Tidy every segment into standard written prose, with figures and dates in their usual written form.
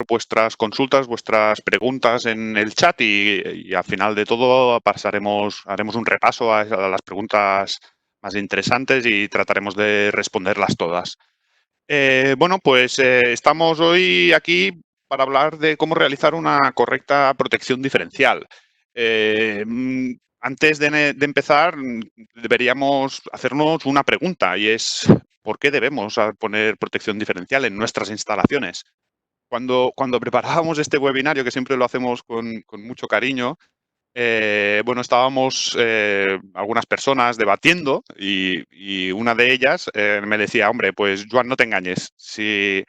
vuestras consultas, vuestras preguntas en el chat y al final de todo haremos un repaso a las preguntas más interesantes y trataremos de responderlas todas. Bueno, pues estamos hoy aquí para hablar de cómo realizar una correcta protección diferencial. Antes de empezar, deberíamos hacernos una pregunta y es ¿por qué debemos poner protección diferencial en nuestras instalaciones? Cuando preparábamos este webinario, que siempre lo hacemos con mucho cariño, bueno, estábamos algunas personas debatiendo y una de ellas me decía, hombre, pues Joan, no te engañes, si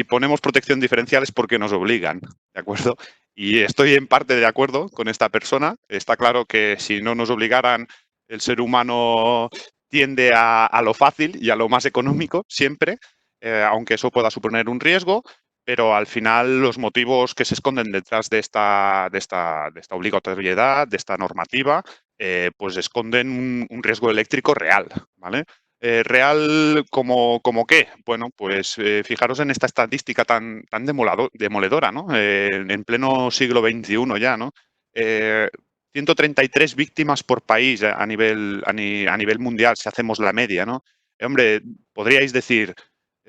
ponemos protección diferencial es porque nos obligan, ¿de acuerdo? Y estoy en parte de acuerdo con esta persona. Está claro que si no nos obligaran, el ser humano tiende a lo fácil y a lo más económico siempre, aunque eso pueda suponer un riesgo, pero al final los motivos que se esconden detrás de esta obligatoriedad, de esta normativa, pues esconden un riesgo eléctrico real, ¿vale? ¿Real como qué? Bueno, pues fijaros en esta estadística tan demoledora, ¿no? En pleno siglo XXI ya, ¿no? 133 víctimas por país a nivel mundial, si hacemos la media, ¿no? Hombre, podríais decir,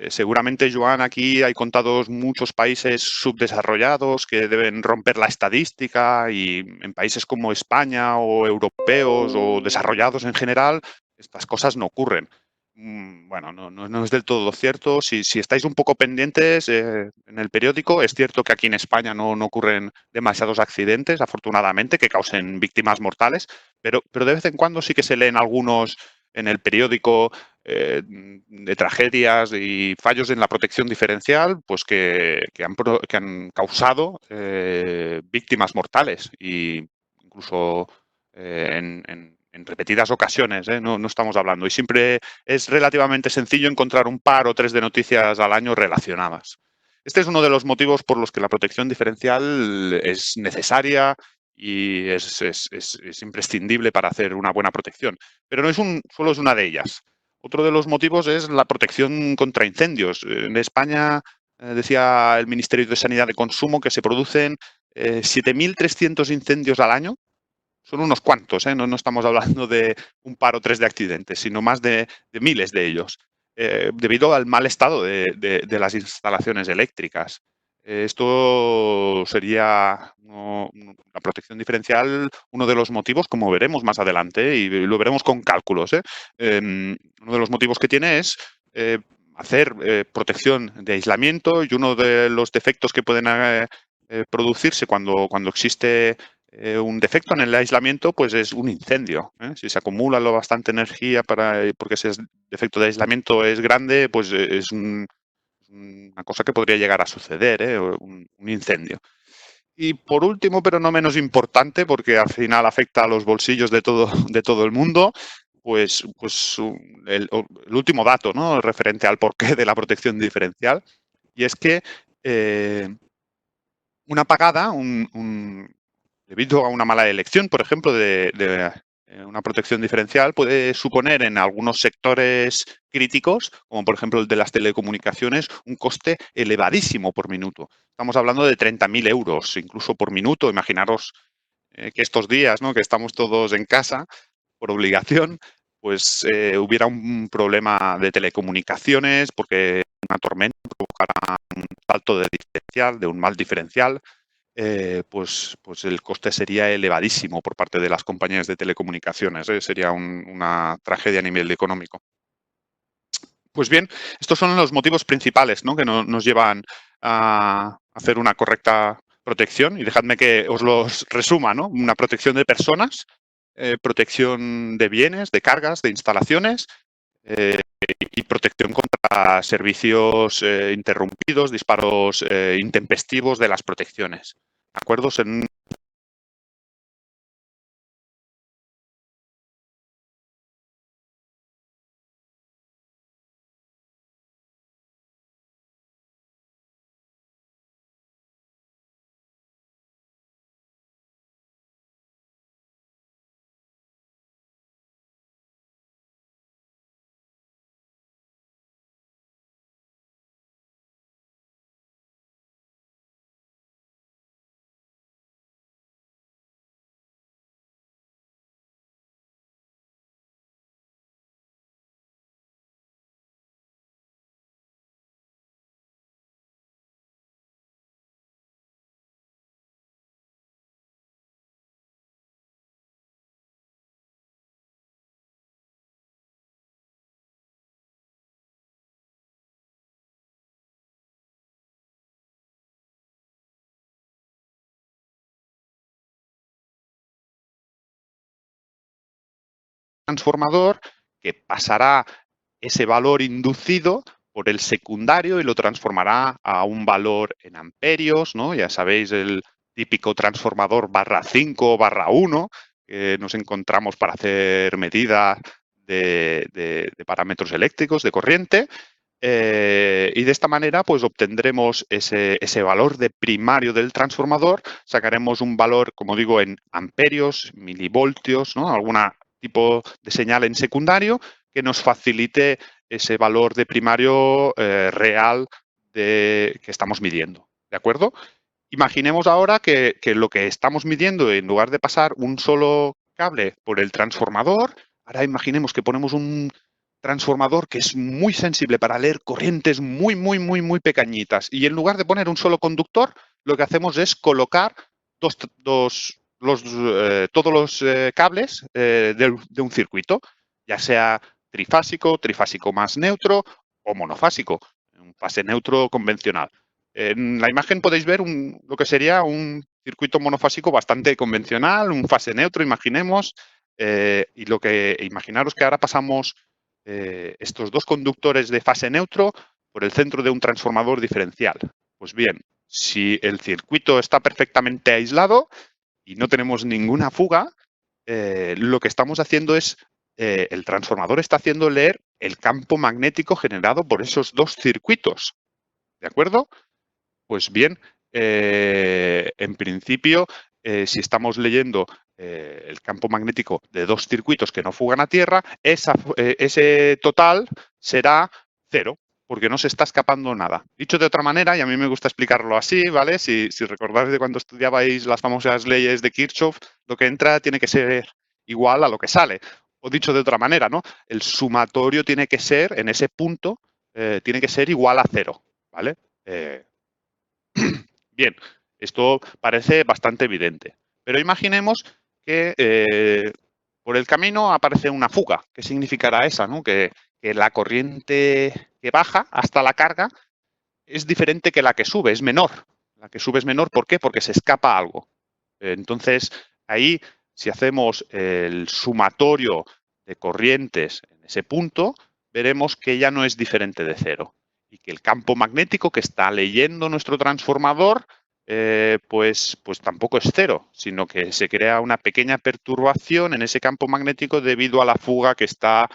seguramente, Joan, aquí hay contados muchos países subdesarrollados que deben romper la estadística y en países como España o europeos o desarrollados en general, estas cosas no ocurren. Bueno, no es del todo cierto. Si estáis un poco pendientes en el periódico, es cierto que aquí en España no ocurren demasiados accidentes, afortunadamente, que causen víctimas mortales, pero de vez en cuando sí que se leen algunos en el periódico de tragedias y fallos en la protección diferencial, pues que han causado víctimas mortales y incluso en repetidas ocasiones, no estamos hablando. Y siempre es relativamente sencillo encontrar un par o tres de noticias al año relacionadas. Este es uno de los motivos por los que la protección diferencial es necesaria y es imprescindible para hacer una buena protección. Pero solo es una de ellas. Otro de los motivos es la protección contra incendios. En España, decía el Ministerio de Sanidad de Consumo, que se producen 7.300 incendios al año. Son unos cuantos, no estamos hablando de un par o tres de accidentes, sino más de miles de ellos, debido al mal estado de las instalaciones eléctricas. Esto sería la protección diferencial, uno de los motivos, como veremos más adelante, y lo veremos con cálculos. Uno de los motivos que tiene es hacer protección de aislamiento, y uno de los defectos que pueden producirse cuando existe un defecto en el aislamiento, pues es un incendio. Si se acumula bastante energía porque ese defecto de aislamiento es grande, pues es una cosa que podría llegar a suceder, un incendio. Y por último, pero no menos importante, porque al final afecta a los bolsillos de todo el mundo, pues el último dato, ¿no? Referente al porqué de la protección diferencial, y es que una apagada, debido a una mala elección, por ejemplo, de una protección diferencial, puede suponer en algunos sectores críticos, como por ejemplo el de las telecomunicaciones, un coste elevadísimo por minuto. Estamos hablando de 30.000 euros, incluso por minuto. Imaginaros que estos días, ¿no?, que estamos todos en casa por obligación, pues hubiera un problema de telecomunicaciones porque una tormenta provocará un salto de diferencial, de un mal diferencial, pues el coste sería elevadísimo por parte de las compañías de telecomunicaciones. Sería una tragedia a nivel económico. Pues bien, estos son los motivos principales, ¿no?, que nos llevan a hacer una correcta protección, y dejadme que os los resuma, ¿no? Una protección de personas, protección de bienes, de cargas, de instalaciones, y protección contra servicios interrumpidos, disparos intempestivos de las protecciones. ¿De acuerdo? transformador que pasará ese valor inducido por el secundario y lo transformará a un valor en amperios, ¿no? Ya sabéis, el típico transformador /5 o /1 que nos encontramos para hacer medidas de parámetros eléctricos, de corriente. Y de esta manera pues obtendremos ese valor de primario del transformador, sacaremos un valor, como digo, en amperios, milivoltios, ¿no? Algún tipo de señal en secundario que nos facilite ese valor de primario real que estamos midiendo, ¿de acuerdo? Imaginemos ahora que lo que estamos midiendo, en lugar de pasar un solo cable por el transformador, ahora imaginemos que ponemos un transformador que es muy sensible para leer corrientes muy pequeñitas. Y en lugar de poner un solo conductor, lo que hacemos es colocar todos los cables de un circuito, ya sea trifásico más neutro o monofásico, un fase neutro convencional. En la imagen podéis ver lo que sería un circuito monofásico bastante convencional, un fase neutro, imaginemos, y imaginaros que ahora pasamos estos dos conductores de fase neutro por el centro de un transformador diferencial. Pues bien, si el circuito está perfectamente aislado y no tenemos ninguna fuga, lo que estamos haciendo es, el transformador está haciendo leer el campo magnético generado por esos dos circuitos, ¿de acuerdo? Pues bien, en principio, si estamos leyendo el campo magnético de dos circuitos que no fugan a tierra, ese total será cero, porque no se está escapando nada. Dicho de otra manera, y a mí me gusta explicarlo así, ¿vale? Si recordáis de cuando estudiabais las famosas leyes de Kirchhoff, lo que entra tiene que ser igual a lo que sale. O dicho de otra manera, ¿no? El sumatorio tiene que ser, en ese punto, tiene que ser igual a cero, ¿vale? Bien, esto parece bastante evidente, pero imaginemos que por el camino aparece una fuga. ¿Qué significará esa? ¿No? Que la corriente que baja hasta la carga es diferente que la que sube, es menor. La que sube es menor, ¿por qué? Porque se escapa algo. Entonces, ahí, si hacemos el sumatorio de corrientes en ese punto, veremos que ya no es diferente de cero y que el campo magnético que está leyendo nuestro transformador pues tampoco es cero, sino que se crea una pequeña perturbación en ese campo magnético debido a la fuga que está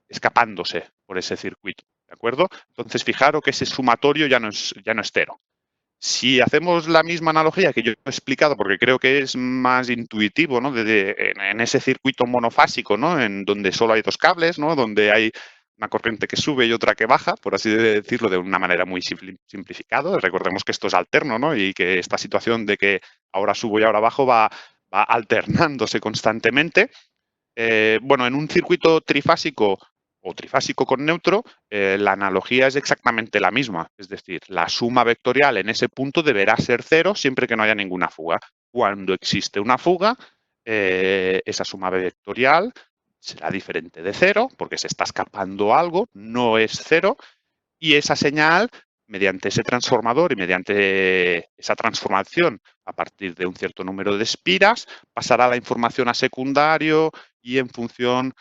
escapándose por ese circuito, ¿de acuerdo? Entonces, fijaros que ese sumatorio ya no es cero. Si hacemos la misma analogía que yo he explicado, porque creo que es más intuitivo, ¿no? En ese circuito monofásico, ¿no? En donde solo hay dos cables, ¿no? Donde hay una corriente que sube y otra que baja, por así decirlo, de una manera muy simplificada. Recordemos que esto es alterno, ¿no? Y que esta situación de que ahora subo y ahora bajo va alternándose constantemente. Bueno, en un circuito trifásico o trifásico con neutro, la analogía es exactamente la misma. Es decir, la suma vectorial en ese punto deberá ser cero siempre que no haya ninguna fuga. Cuando existe una fuga, esa suma vectorial será diferente de cero porque se está escapando algo, no es cero, y esa señal, mediante ese transformador y mediante esa transformación a partir de un cierto número de espiras, pasará la información a secundario y en función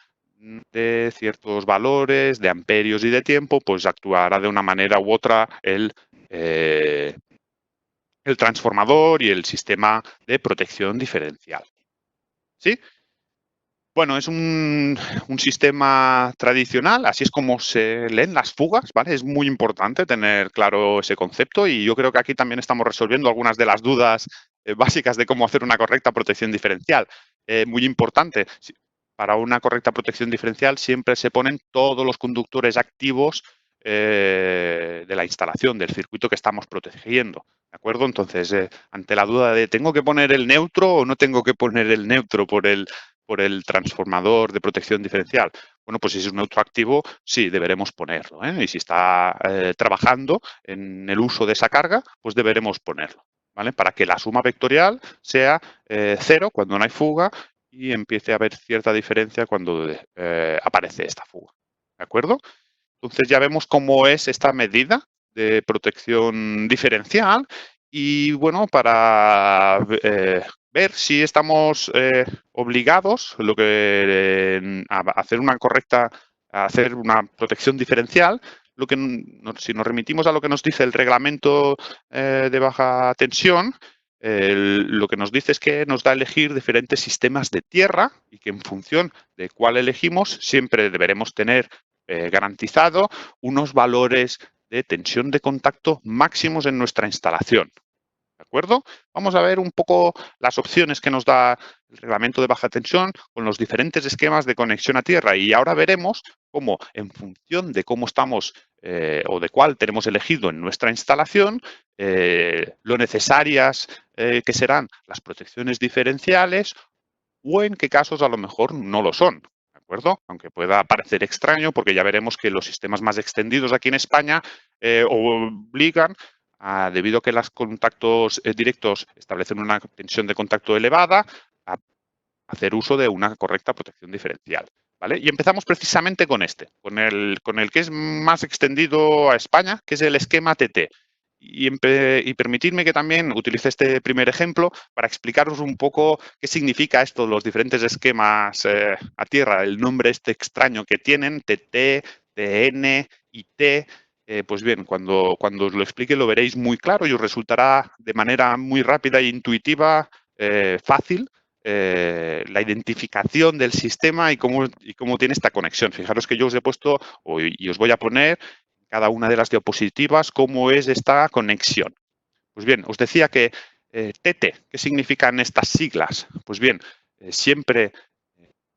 de ciertos valores, de amperios y de tiempo, pues actuará de una manera u otra el transformador y el sistema de protección diferencial. ¿Sí? Bueno, es un sistema tradicional, así es como se leen las fugas, ¿vale? Es muy importante tener claro ese concepto y yo creo que aquí también estamos resolviendo algunas de las dudas básicas de cómo hacer una correcta protección diferencial. Muy importante, para una correcta protección diferencial siempre se ponen todos los conductores activos de la instalación, del circuito que estamos protegiendo, ¿de acuerdo? Entonces, ante la duda de ¿tengo que poner el neutro o no tengo que poner el neutro por el transformador de protección diferencial? Bueno, pues si es un neutro activo, sí, deberemos ponerlo, ¿eh? Y si está trabajando en el uso de esa carga, pues deberemos ponerlo, ¿vale? Para que la suma vectorial sea cero cuando no hay fuga y empiece a haber cierta diferencia cuando aparece esta fuga, ¿de acuerdo? Entonces ya vemos cómo es esta medida de protección diferencial y bueno, para ver si estamos obligados a hacer a hacer una protección diferencial. Si nos remitimos a lo que nos dice el reglamento de baja tensión, lo que nos dice es que nos da a elegir diferentes sistemas de tierra y que en función de cuál elegimos siempre deberemos tener garantizado unos valores de tensión de contacto máximos en nuestra instalación. ¿De acuerdo? Vamos a ver un poco las opciones que nos da el reglamento de baja tensión con los diferentes esquemas de conexión a tierra, y ahora veremos cómo, en función de cómo estamos o de cuál tenemos elegido en nuestra instalación, lo necesarias que serán las protecciones diferenciales, o en qué casos a lo mejor no lo son. ¿De acuerdo? Aunque pueda parecer extraño, porque ya veremos que los sistemas más extendidos aquí en España obligan, debido a que los contactos directos establecen una tensión de contacto elevada, a hacer uso de una correcta protección diferencial. ¿Vale? Y empezamos precisamente con con el que es más extendido a España, que es el esquema TT. Y permitidme que también utilice este primer ejemplo para explicaros un poco qué significa esto, los diferentes esquemas a tierra, el nombre este extraño que tienen, TT, TN y T. Pues bien, cuando os lo explique lo veréis muy claro y os resultará de manera muy rápida e intuitiva, fácil, la identificación del sistema y cómo tiene esta conexión. Fijaros que yo os he puesto y os voy a poner cada una de las diapositivas cómo es esta conexión. Pues bien, os decía que TT, ¿qué significan estas siglas? Pues bien, siempre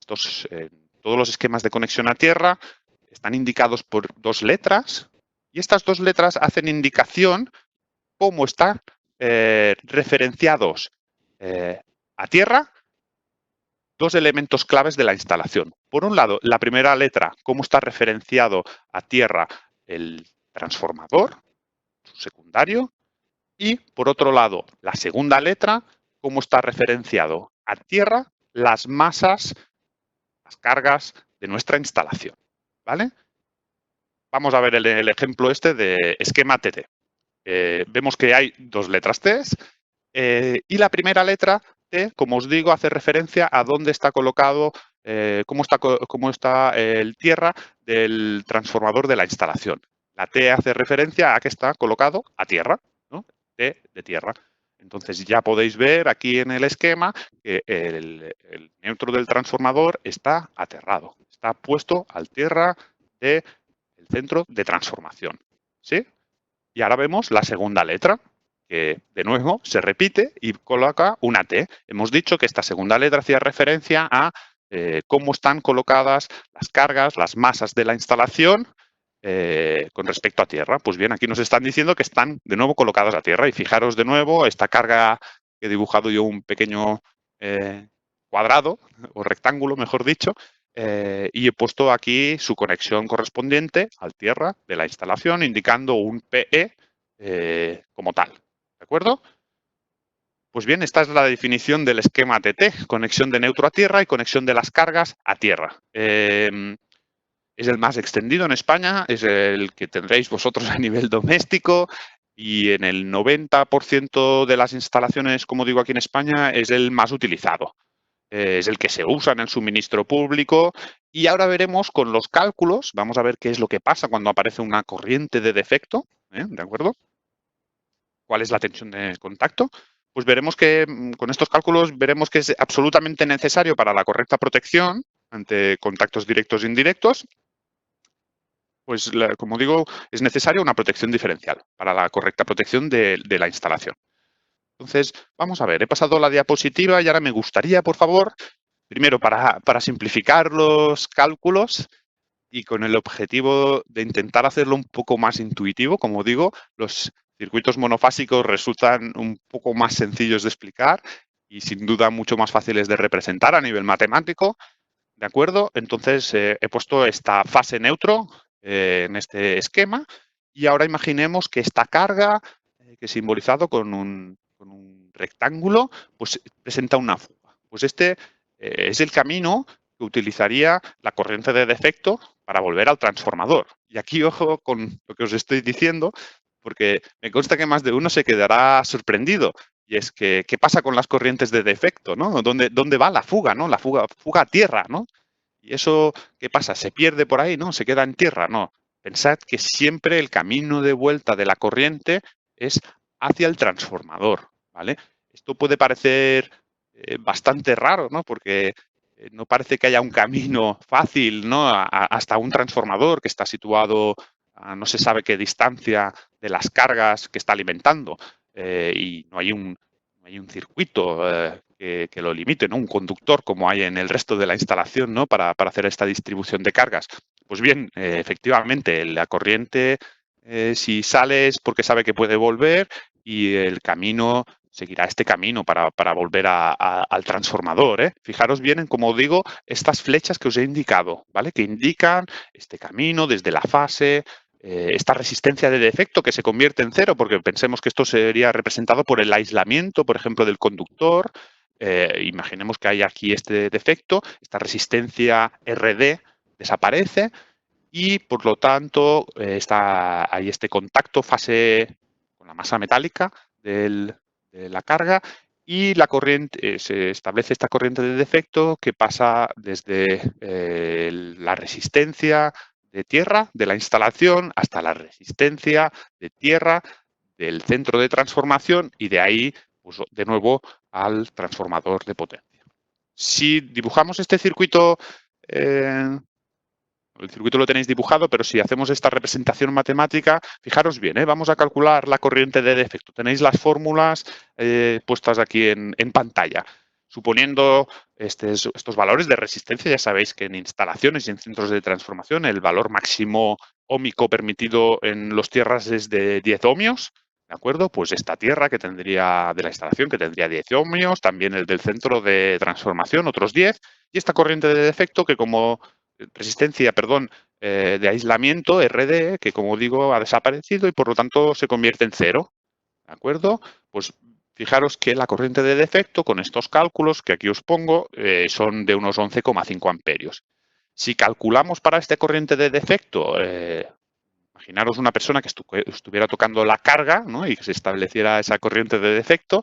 todos los esquemas de conexión a tierra están indicados por dos letras, y estas dos letras hacen indicación cómo están referenciados a tierra dos elementos claves de la instalación. Por un lado, la primera letra, cómo está referenciado a tierra el transformador, su secundario, y por otro lado, la segunda letra, cómo está referenciado a tierra las masas, las cargas de nuestra instalación. ¿Vale? Vamos a ver el ejemplo este de esquema TT. Vemos que hay dos letras T y la primera letra T, como os digo, hace referencia a dónde está colocado, cómo está el tierra del transformador de la instalación. La T hace referencia a que está colocado a tierra, ¿no? T de tierra. Entonces ya podéis ver aquí en el esquema que el neutro del transformador está aterrado, está puesto al tierra del centro de transformación. ¿Sí? Y ahora vemos la segunda letra, que de nuevo se repite y coloca una T. Hemos dicho que esta segunda letra hacía referencia a cómo están colocadas las cargas, las masas de la instalación con respecto a tierra. Pues bien, aquí nos están diciendo que están de nuevo colocadas a tierra. Y fijaros de nuevo esta carga que he dibujado yo, un pequeño cuadrado o rectángulo, mejor dicho, y he puesto aquí su conexión correspondiente al tierra de la instalación, indicando un PE como tal. ¿De acuerdo? Pues bien, esta es la definición del esquema TT, conexión de neutro a tierra y conexión de las cargas a tierra. Es el más extendido en España, es el que tendréis vosotros a nivel doméstico, y en el 90% de las instalaciones, como digo, aquí en España, es el más utilizado. Es el que se usa en el suministro público, y ahora veremos con los cálculos, vamos a ver qué es lo que pasa cuando aparece una corriente de defecto, ¿de acuerdo? ¿Cuál es la tensión de contacto? Pues veremos que con estos cálculos veremos que es absolutamente necesario para la correcta protección ante contactos directos e indirectos. Pues, como digo, es necesaria una protección diferencial para la correcta protección de la instalación. Entonces, vamos a ver, he pasado la diapositiva y ahora me gustaría, por favor, primero para simplificar los cálculos y con el objetivo de intentar hacerlo un poco más intuitivo, como digo, los circuitos monofásicos resultan un poco más sencillos de explicar y sin duda mucho más fáciles de representar a nivel matemático. ¿De acuerdo? Entonces he puesto esta fase neutro en este esquema, y ahora imaginemos que esta carga, que he simbolizado con un rectángulo, pues presenta una fuga. Pues este es el camino que utilizaría la corriente de defecto para volver al transformador. Y aquí, ojo con lo que os estoy diciendo, porque me consta que más de uno se quedará sorprendido. Y es que, ¿qué pasa con las corrientes de defecto, ¿no? ¿Dónde va la fuga, ¿no? La fuga a tierra, ¿no? ¿Y eso qué pasa? ¿Se pierde por ahí? ¿No? ¿Se queda en tierra? No. Pensad que siempre el camino de vuelta de la corriente es hacia el transformador, ¿vale? Esto puede parecer bastante raro, ¿no? Porque no parece que haya un camino fácil, ¿no? Hasta un transformador que está situado a no se sabe qué distancia de las cargas que está alimentando y no hay un circuito que lo limite, ¿no? Un conductor como hay en el resto de la instalación, ¿no? Para hacer esta distribución de cargas. Pues bien, efectivamente, la corriente, si sale es porque sabe que puede volver y el camino seguirá este camino para volver al transformador. Fijaros bien en, como digo, estas flechas que os he indicado, ¿vale? Que indican este camino desde la fase, esta resistencia de defecto que se convierte en cero, porque pensemos que esto sería representado por el aislamiento, por ejemplo, del conductor. Imaginemos que hay aquí este defecto, esta resistencia RD desaparece y, por lo tanto, hay este contacto fase con la masa metálica de la carga y la corriente, se establece esta corriente de defecto que pasa desde la resistencia de tierra de la instalación hasta la resistencia de tierra del centro de transformación y de ahí, pues, de nuevo, al transformador de potencia. Si dibujamos este circuito, el circuito lo tenéis dibujado, pero si hacemos esta representación matemática, fijaros bien, vamos a calcular la corriente de defecto. Tenéis las fórmulas puestas aquí en pantalla. Suponiendo estos valores de resistencia, ya sabéis que en instalaciones y en centros de transformación el valor máximo ómico permitido en los tierras es de 10 ohmios, ¿de acuerdo? Pues esta tierra que tendría de la instalación, que tendría 10 ohmios, también el del centro de transformación, otros 10, y esta corriente de defecto que como resistencia, perdón, de aislamiento, RD, que como digo ha desaparecido y por lo tanto se convierte en cero, ¿de acuerdo? Pues fijaros que la corriente de defecto con estos cálculos que aquí os pongo son de unos 11,5 amperios. Si calculamos para esta corriente de defecto, imaginaros una persona que estuviera tocando la carga, ¿no? Y que se estableciera esa corriente de defecto,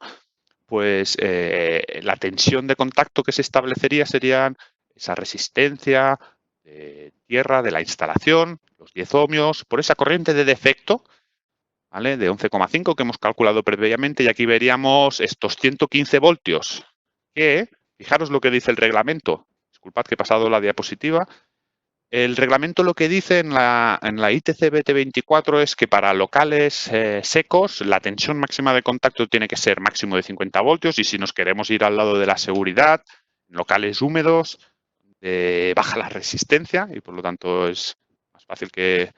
pues la tensión de contacto que se establecería serían esa resistencia de tierra de la instalación, los 10 ohmios, por esa corriente de defecto, ¿vale? De 11,5 que hemos calculado previamente, y aquí veríamos estos 115 voltios, que, fijaros lo que dice el reglamento, disculpad que he pasado la diapositiva, el reglamento lo que dice en la ITC BT24 es que para locales secos la tensión máxima de contacto tiene que ser máximo de 50 voltios y si nos queremos ir al lado de la seguridad, en locales húmedos baja la resistencia y por lo tanto es más fácil que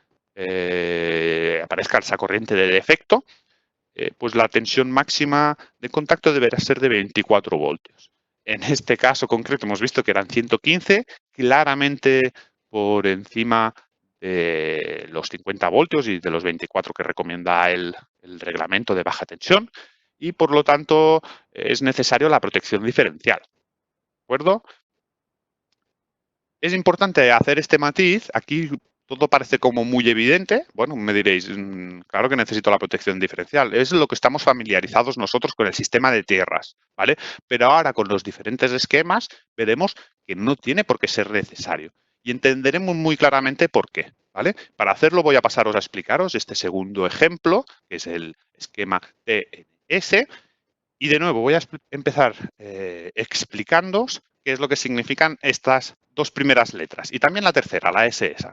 aparezca esa corriente de defecto, pues la tensión máxima de contacto deberá ser de 24 voltios. En este caso concreto hemos visto que eran 115, claramente por encima de los 50 voltios y de los 24 que recomienda el reglamento de baja tensión y por lo tanto es necesario la protección diferencial. ¿De acuerdo? Es importante hacer este matiz. Aquí todo parece como muy evidente. Bueno, me diréis, claro que necesito la protección diferencial. Es lo que estamos familiarizados nosotros con el sistema de tierras, ¿vale? Pero ahora con los diferentes esquemas veremos que no tiene por qué ser necesario. Y entenderemos muy claramente por qué, ¿vale? Para hacerlo voy a pasaros a explicaros este segundo ejemplo, que es el esquema TNS. Y de nuevo voy a empezar explicándoos qué es lo que significan estas dos primeras letras y también la tercera, la SS.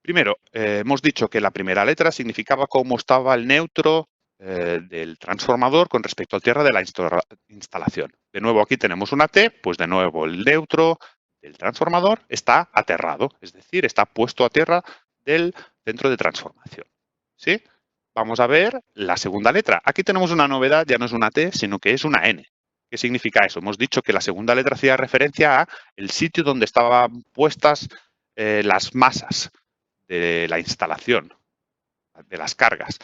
Primero, hemos dicho que la primera letra significaba cómo estaba el neutro del transformador con respecto al tierra de la instalación. De nuevo aquí tenemos una T, pues de nuevo el neutro del transformador está aterrado, es decir, está puesto a tierra del centro de transformación. ¿Sí? Vamos a ver la segunda letra. Aquí tenemos una novedad, ya no es una T, sino que es una N. ¿Qué significa eso? Hemos dicho que la segunda letra hacía referencia a el sitio donde estaban puestas las masas de la instalación, de las cargas.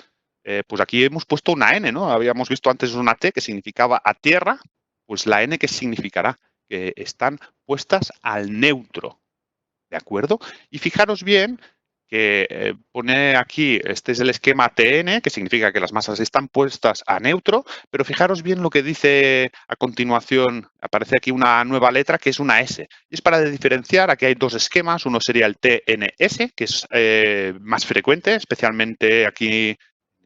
Pues aquí hemos puesto una N, ¿no? Habíamos visto antes una T que significaba a tierra, pues la N, ¿qué significará? Que están puestas al neutro, ¿de acuerdo? Y fijaros bien que pone aquí, este es el esquema TN, que significa que las masas están puestas a neutro, pero fijaros bien lo que dice a continuación, aparece aquí una nueva letra que es una S. Y es para diferenciar, aquí hay dos esquemas, uno sería el TNS, que es más frecuente, especialmente aquí en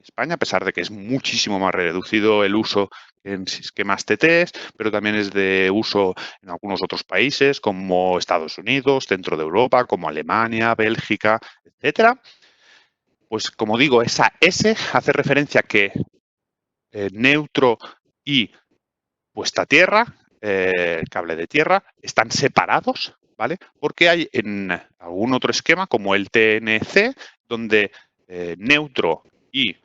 España, a pesar de que es muchísimo más reducido el uso en esquemas TTs, pero también es de uso en algunos otros países como Estados Unidos, centro de Europa, como Alemania, Bélgica, etcétera. Pues como digo, esa S hace referencia a que neutro y puesta a tierra, cable de tierra, están separados, ¿vale? Porque hay en algún otro esquema, como el TNC, donde neutro y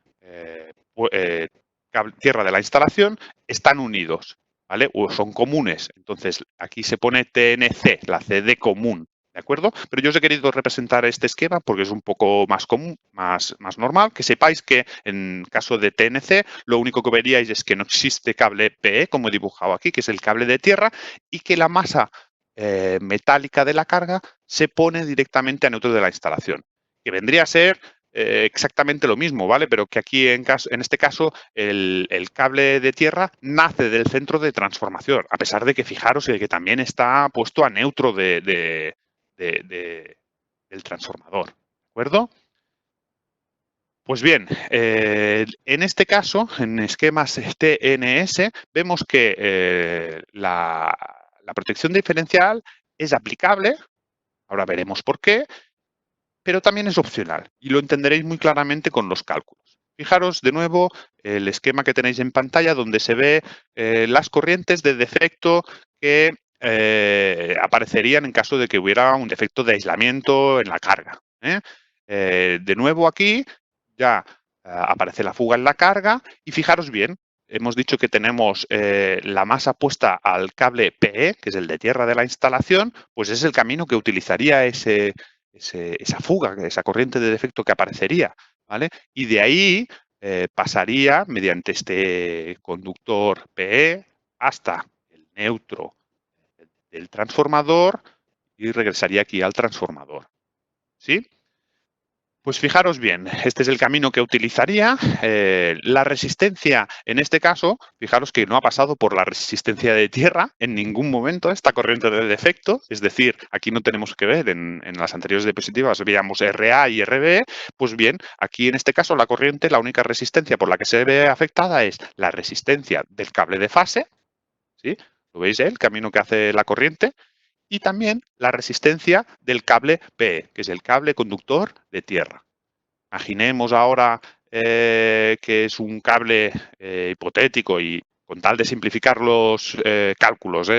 tierra de la instalación están unidos, ¿vale? O son comunes. Entonces, aquí se pone TNC, la C de común, ¿de acuerdo? Pero yo os he querido representar este esquema porque es un poco más común, más normal. Que sepáis que en caso de TNC, lo único que veríais es que no existe cable PE, como he dibujado aquí, que es el cable de tierra, y que la masa metálica de la carga se pone directamente a neutro de la instalación, que vendría a ser exactamente lo mismo, ¿vale? Pero que aquí en este caso el cable de tierra nace del centro de transformación, a pesar de que fijaros que también está puesto a neutro del transformador, ¿de acuerdo? Pues bien, en este caso, en esquemas TNS, vemos que la protección diferencial es aplicable, ahora veremos por qué, pero también es opcional y lo entenderéis muy claramente con los cálculos. Fijaros de nuevo el esquema que tenéis en pantalla donde se ve las corrientes de defecto que aparecerían en caso de que hubiera un defecto de aislamiento en la carga. De nuevo aquí ya aparece la fuga en la carga y fijaros bien, hemos dicho que tenemos la masa puesta al cable PE, que es el de tierra de la instalación, pues es el camino que utilizaría esa fuga, esa corriente de defecto que aparecería, ¿vale? Y de ahí pasaría mediante este conductor PE hasta el neutro del transformador y regresaría aquí al transformador, ¿sí? Pues fijaros bien, este es el camino que utilizaría. La resistencia, en este caso, fijaros que no ha pasado por la resistencia de tierra en ningún momento esta corriente de defecto, es decir, aquí no tenemos que ver, en las anteriores diapositivas veíamos RA y RB, pues bien, aquí en este caso la corriente, la única resistencia por la que se ve afectada es la resistencia del cable de fase, ¿sí? ¿Lo veis, el camino que hace la corriente? Y también la resistencia del cable PE, que es el cable conductor de tierra. Imaginemos ahora que es un cable hipotético y con tal de simplificar los cálculos,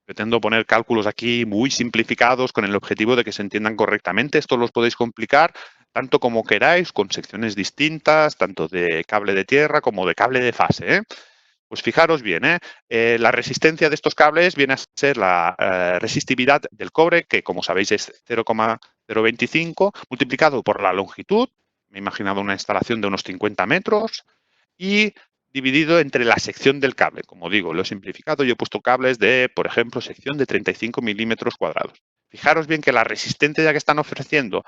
pretendo poner cálculos aquí muy simplificados con el objetivo de que se entiendan correctamente. Esto los podéis complicar tanto como queráis, con secciones distintas, tanto de cable de tierra como de cable de fase. Pues fijaros bien, la resistencia de estos cables viene a ser la resistividad del cobre, que como sabéis es 0,025, multiplicado por la longitud, me he imaginado una instalación de unos 50 metros, y dividido entre la sección del cable. Como digo, lo he simplificado y he puesto cables de, por ejemplo, sección de 35 milímetros cuadrados. Fijaros bien que la resistencia que están ofreciendo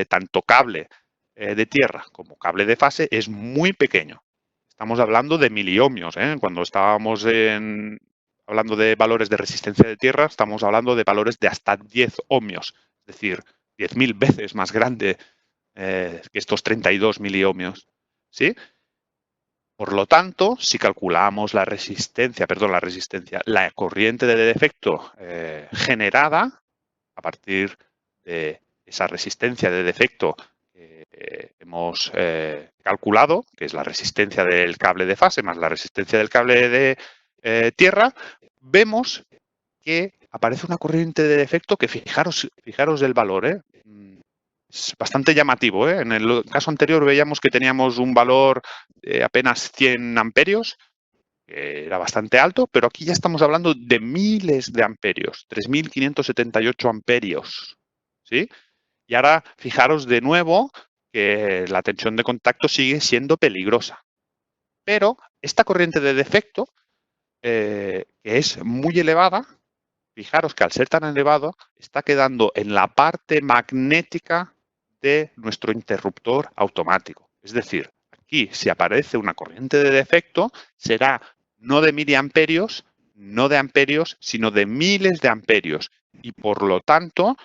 tanto cable de tierra como cable de fase es muy pequeño. Estamos hablando de miliohmios. Cuando estábamos hablando de valores de resistencia de tierra, estamos hablando de valores de hasta 10 ohmios, es decir, 10.000 veces más grande que estos 32 miliohmios. ¿Sí? Por lo tanto, si calculamos la corriente de defecto generada a partir de esa resistencia de defecto que hemos calculado, que es la resistencia del cable de fase más la resistencia del cable de tierra, vemos que aparece una corriente de defecto que fijaros el valor, es bastante llamativo. En el caso anterior veíamos que teníamos un valor de apenas 100 amperios, que era bastante alto, pero aquí ya estamos hablando de miles de amperios, 3.578 amperios, ¿sí? Y ahora fijaros de nuevo que la tensión de contacto sigue siendo peligrosa. Pero esta corriente de defecto, que es muy elevada, fijaros que al ser tan elevado está quedando en la parte magnética de nuestro interruptor automático. Es decir, aquí si aparece una corriente de defecto será no de miliamperios, no de amperios, sino de miles de amperios. Y por lo tanto,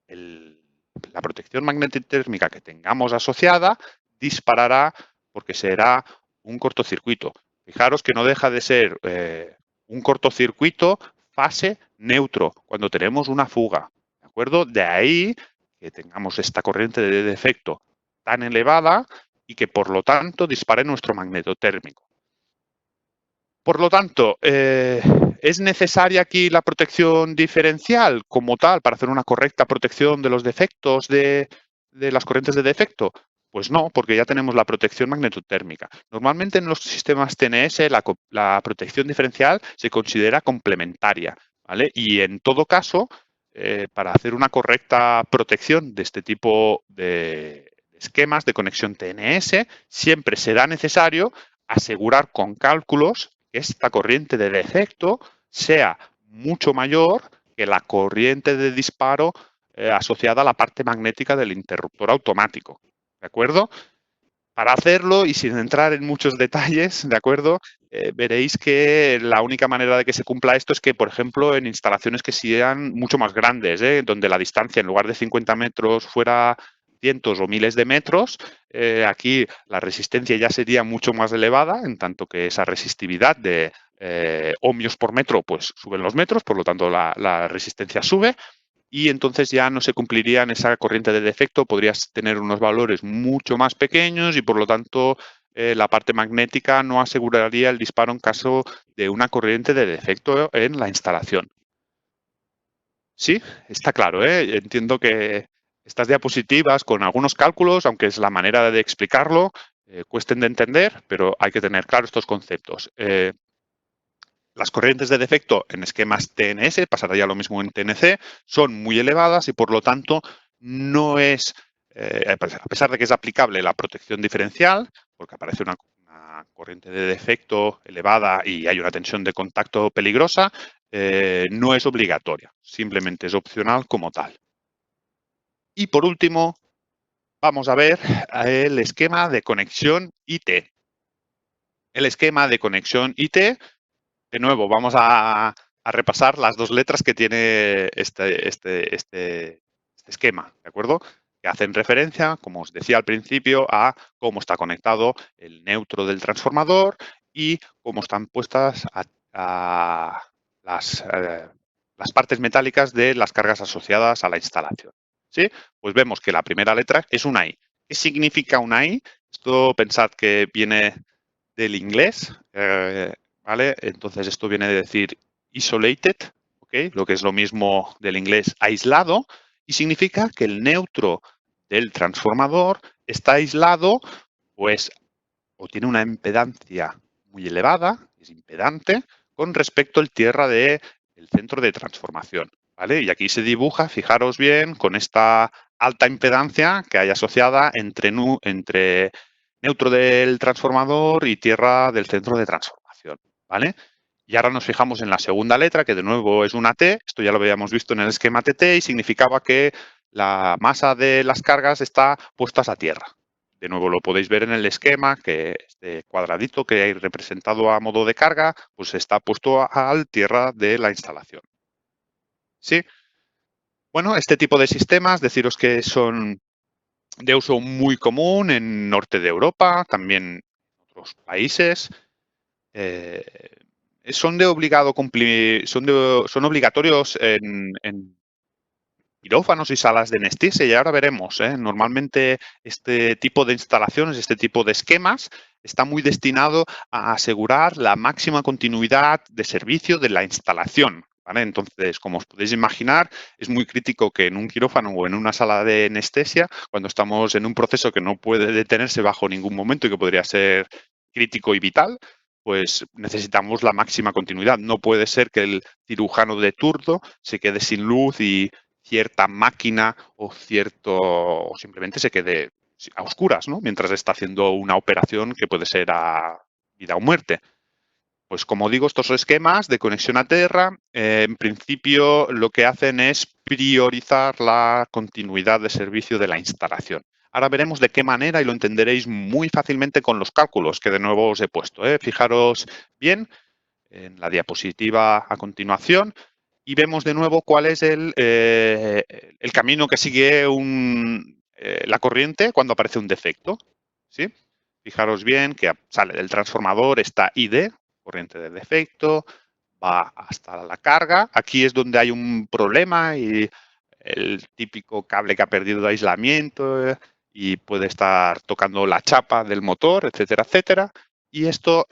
la protección magnetotérmica que tengamos asociada disparará porque será un cortocircuito. Fijaros que no deja de ser un cortocircuito fase neutro cuando tenemos una fuga. ¿De acuerdo? De ahí que tengamos esta corriente de defecto tan elevada y que por lo tanto dispare nuestro magnetotérmico. Por lo tanto, ¿es necesaria aquí la protección diferencial como tal para hacer una correcta protección de los defectos de las corrientes de defecto? Pues no, porque ya tenemos la protección magnetotérmica. Normalmente en los sistemas TNS la protección diferencial se considera complementaria, ¿vale? Y en todo caso, para hacer una correcta protección de este tipo de esquemas de conexión TNS, siempre será necesario asegurar con cálculos que esta corriente de defecto sea mucho mayor que la corriente de disparo asociada a la parte magnética del interruptor automático. ¿De acuerdo? Para hacerlo, y sin entrar en muchos detalles, ¿de acuerdo? Veréis que la única manera de que se cumpla esto es que, por ejemplo, en instalaciones que sean mucho más grandes, donde la distancia en lugar de 50 metros fuera cientos o miles de metros, aquí la resistencia ya sería mucho más elevada, en tanto que esa resistividad de ohmios por metro, pues suben los metros, por lo tanto la resistencia sube, y entonces ya no se cumpliría en esa corriente de defecto, podrías tener unos valores mucho más pequeños y por lo tanto la parte magnética no aseguraría el disparo en caso de una corriente de defecto en la instalación. Sí, está claro, ¿eh? Entiendo que estas diapositivas con algunos cálculos, aunque es la manera de explicarlo, cuesten de entender, pero hay que tener claro estos conceptos. Las corrientes de defecto en esquemas TNS, pasará lo mismo en TNC, son muy elevadas y por lo tanto no es, a pesar de que es aplicable la protección diferencial, porque aparece una corriente de defecto elevada y hay una tensión de contacto peligrosa, no es obligatoria, simplemente es opcional como tal. Y por último, vamos a ver el esquema de conexión IT. El esquema de conexión IT. De nuevo, vamos a repasar las dos letras que tiene este esquema, ¿de acuerdo? Que hacen referencia, como os decía al principio, a cómo está conectado el neutro del transformador y cómo están puestas a las partes metálicas de las cargas asociadas a la instalación. ¿Sí? Pues vemos que la primera letra es una I. ¿Qué significa una I? Esto pensad que viene del inglés, ¿vale? Entonces esto viene de decir isolated, ¿ok? Lo que es lo mismo del inglés aislado, y significa que el neutro del transformador está aislado, pues, o tiene una impedancia muy elevada, es impedante, con respecto al tierra del centro de transformación, ¿vale? Y aquí se dibuja, fijaros bien, con esta alta impedancia que hay asociada entre neutro del transformador y tierra del centro de transformación, ¿vale? Y ahora nos fijamos en la segunda letra, que de nuevo es una T. Esto ya lo habíamos visto en el esquema TT y significaba que la masa de las cargas está puestas a tierra. De nuevo lo podéis ver en el esquema, que este cuadradito que hay representado a modo de carga, pues está puesto al tierra de la instalación. ¿Sí? Bueno, este tipo de sistemas, deciros que son de uso muy común en norte de Europa, también en otros países. Son de obligado cumplir, son obligatorios en quirófanos y salas de anestesia y ahora veremos. Normalmente este tipo de instalaciones, este tipo de esquemas está muy destinado a asegurar la máxima continuidad de servicio de la instalación. ¿Vale? Entonces, como os podéis imaginar, es muy crítico que en un quirófano o en una sala de anestesia, cuando estamos en un proceso que no puede detenerse bajo ningún momento y que podría ser crítico y vital, pues necesitamos la máxima continuidad. No puede ser que el cirujano de turno se quede sin luz y cierta máquina o simplemente se quede a oscuras, ¿no? Mientras está haciendo una operación que puede ser a vida o muerte. Pues como digo, estos esquemas de conexión a tierra, en principio lo que hacen es priorizar la continuidad de servicio de la instalación. Ahora veremos de qué manera y lo entenderéis muy fácilmente con los cálculos que de nuevo os he puesto, ¿eh? Fijaros bien en la diapositiva a continuación y vemos de nuevo cuál es el camino que sigue la corriente cuando aparece un defecto, ¿sí? Fijaros bien que sale del transformador, está ID, corriente de defecto, va hasta la carga. Aquí es donde hay un problema y el típico cable que ha perdido de aislamiento y puede estar tocando la chapa del motor, etcétera, etcétera. Y esto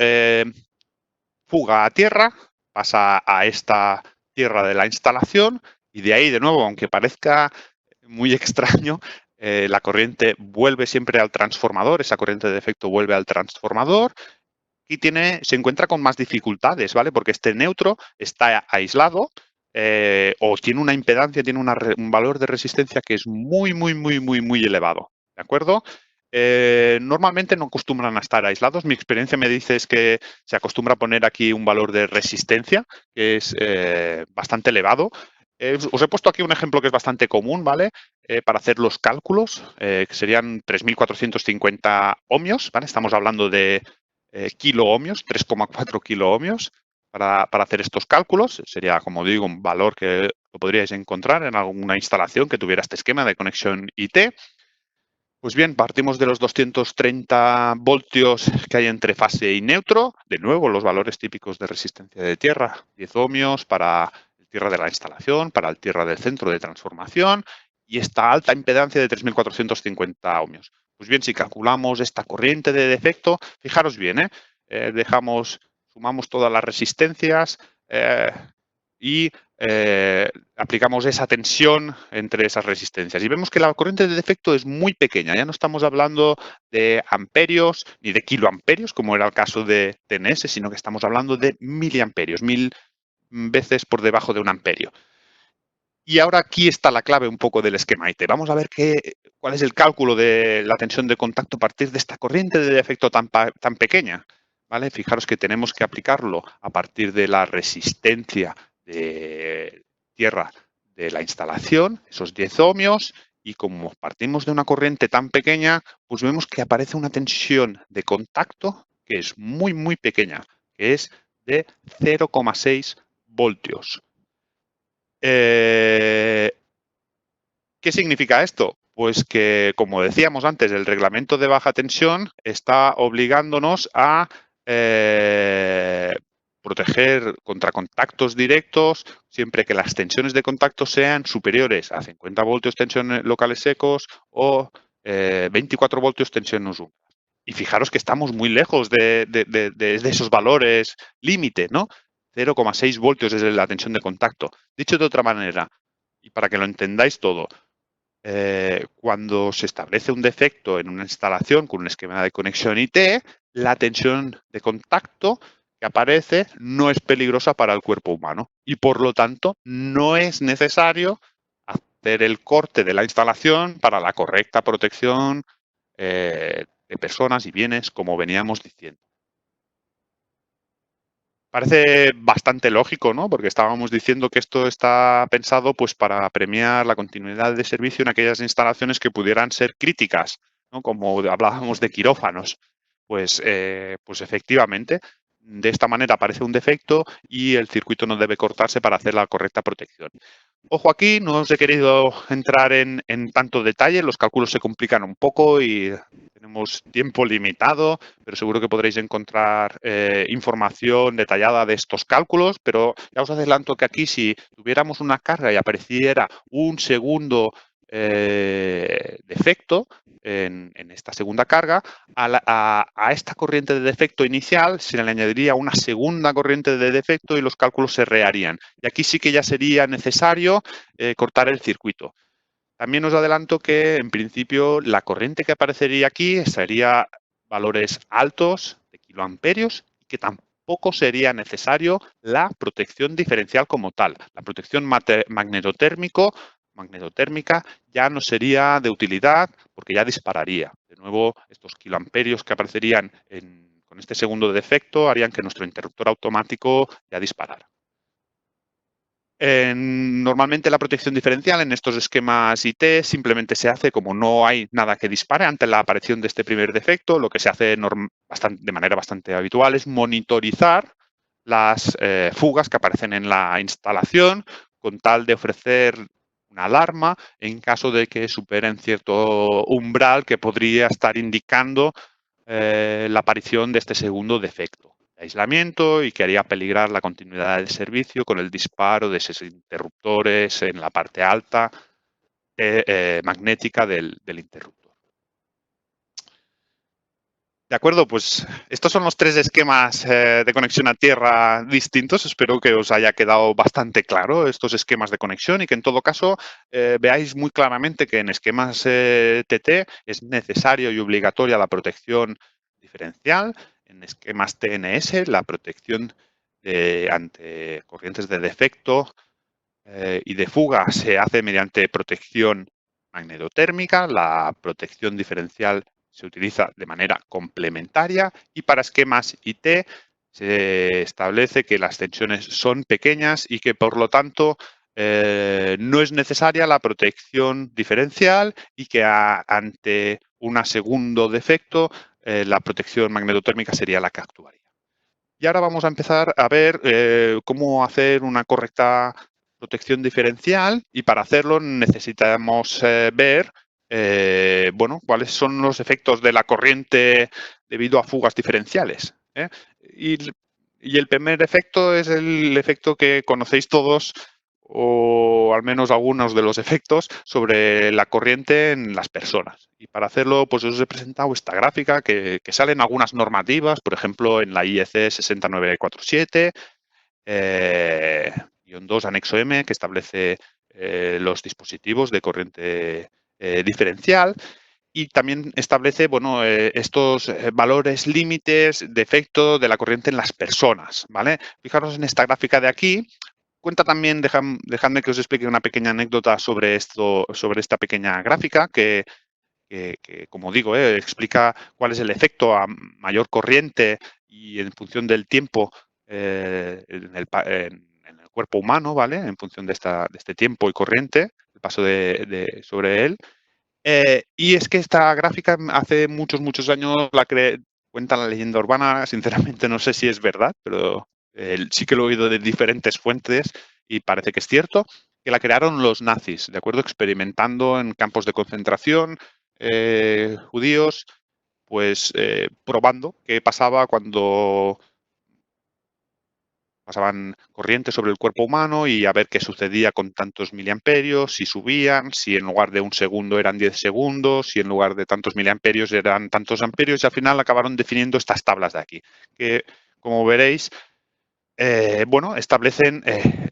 fuga a tierra, pasa a esta tierra de la instalación y de ahí, de nuevo, aunque parezca muy extraño, la corriente vuelve siempre al transformador, esa corriente de defecto vuelve al transformador y se encuentra con más dificultades, ¿vale? Porque este neutro está aislado o tiene una impedancia, tiene un valor de resistencia que es muy, muy, muy, muy, muy elevado, ¿de acuerdo? Normalmente no acostumbran a estar aislados. Mi experiencia me dice es que se acostumbra a poner aquí un valor de resistencia que es bastante elevado. Os he puesto aquí un ejemplo que es bastante común, ¿vale? Para hacer los cálculos, que serían 3.450 ohmios, ¿vale? Estamos hablando de kiloohmios, 3,4 kiloohmios, para hacer estos cálculos. Sería, como digo, un valor que lo podríais encontrar en alguna instalación que tuviera este esquema de conexión IT. Pues bien, partimos de los 230 voltios que hay entre fase y neutro. De nuevo, los valores típicos de resistencia de tierra, 10 ohmios para el tierra de la instalación, para el tierra del centro de transformación y esta alta impedancia de 3.450 ohmios. Pues bien, si calculamos esta corriente de defecto, fijaros bien, sumamos todas las resistencias y aplicamos esa tensión entre esas resistencias y vemos que la corriente de defecto es muy pequeña. Ya no estamos hablando de amperios ni de kiloamperios, como era el caso de TNS, sino que estamos hablando de miliamperios, 1000 veces por debajo de un amperio. Y ahora aquí está la clave un poco del esquema IT. Vamos a ver cuál es el cálculo de la tensión de contacto a partir de esta corriente de defecto tan pequeña. ¿Vale? Fijaros que tenemos que aplicarlo a partir de la resistencia de tierra de la instalación, esos 10 ohmios, y como partimos de una corriente tan pequeña, pues vemos que aparece una tensión de contacto que es muy, muy pequeña, que es de 0,6 voltios. ¿Qué significa esto? Pues que, como decíamos antes, el reglamento de baja tensión está obligándonos a proteger contra contactos directos siempre que las tensiones de contacto sean superiores a 50 voltios tensión locales secos o 24 voltios tensión húmeda. Y fijaros que estamos muy lejos de esos valores límite, ¿no? 0,6 voltios es la tensión de contacto. Dicho de otra manera, y para que lo entendáis todo, cuando se establece un defecto en una instalación con un esquema de conexión IT, la tensión de contacto que aparece no es peligrosa para el cuerpo humano y por lo tanto no es necesario hacer el corte de la instalación para la correcta protección de personas y bienes, como veníamos diciendo. Parece bastante lógico, ¿no? Porque estábamos diciendo que esto está pensado pues, para premiar la continuidad de servicio en aquellas instalaciones que pudieran ser críticas, ¿no? Como hablábamos de quirófanos. Pues efectivamente, de esta manera aparece un defecto y el circuito no debe cortarse para hacer la correcta protección. Ojo aquí, no os he querido entrar en tanto detalle, los cálculos se complican un poco y tenemos tiempo limitado, pero seguro que podréis encontrar información detallada de estos cálculos, pero ya os adelanto que aquí si tuviéramos una carga y apareciera un segundo defecto en esta segunda carga, a esta corriente de defecto inicial se le añadiría una segunda corriente de defecto y los cálculos se reharían. Y aquí sí que ya sería necesario cortar el circuito. También os adelanto que, en principio, la corriente que aparecería aquí sería valores altos de kiloamperios y que tampoco sería necesario la protección diferencial como tal. La protección magnetotérmica ya no sería de utilidad porque ya dispararía. De nuevo, estos kiloamperios que aparecerían con este segundo defecto harían que nuestro interruptor automático ya disparara. Normalmente la protección diferencial en estos esquemas IT simplemente se hace como no hay nada que dispare ante la aparición de este primer defecto. Lo que se hace de manera bastante habitual es monitorizar las fugas que aparecen en la instalación con tal de ofrecer una alarma en caso de que superen cierto umbral que podría estar indicando la aparición de este segundo defecto de aislamiento y que haría peligrar la continuidad del servicio con el disparo de esos interruptores en la parte alta magnética del interruptor. De acuerdo, pues estos son los tres esquemas de conexión a tierra distintos. Espero que os haya quedado bastante claro estos esquemas de conexión y que en todo caso veáis muy claramente que en esquemas TT es necesario y obligatoria la protección diferencial. En esquemas TNS la protección ante corrientes de defecto y de fuga se hace mediante protección magnetotérmica. La protección diferencial se utiliza de manera complementaria y para esquemas IT se establece que las tensiones son pequeñas y que por lo tanto no es necesaria la protección diferencial y que ante un segundo defecto la protección magnetotérmica sería la que actuaría. Y ahora vamos a empezar a ver cómo hacer una correcta protección diferencial y para hacerlo necesitamos ver bueno, cuáles son los efectos de la corriente debido a fugas diferenciales. Y, y el primer efecto es el efecto que conocéis todos o al menos algunos de los efectos sobre la corriente en las personas. Y para hacerlo, pues os he presentado esta gráfica que salen algunas normativas, por ejemplo, en la IEC 60947, guión 2, anexo M, que establece los dispositivos de corriente diferencial y también establece bueno, estos valores límites de efecto de la corriente en las personas. ¿Vale? Fijaros en esta gráfica de aquí. Cuenta también, dejadme que os explique una pequeña anécdota sobre esto, sobre esta pequeña gráfica que, como digo, explica cuál es el efecto a mayor corriente y en función del tiempo en el cuerpo humano, ¿vale? En función de este tiempo y corriente, el paso sobre él. Y es que esta gráfica hace muchos, muchos años cuenta la leyenda urbana. Sinceramente no sé si es verdad, pero sí que lo he oído de diferentes fuentes y parece que es cierto, que la crearon los nazis, ¿de acuerdo? Experimentando en campos de concentración judíos, pues probando qué pasaba cuando pasaban corrientes sobre el cuerpo humano y a ver qué sucedía con tantos miliamperios, si subían, si en lugar de un segundo eran 10 segundos, si en lugar de tantos miliamperios eran tantos amperios y al final acabaron definiendo estas tablas de aquí, que como veréis, bueno, establecen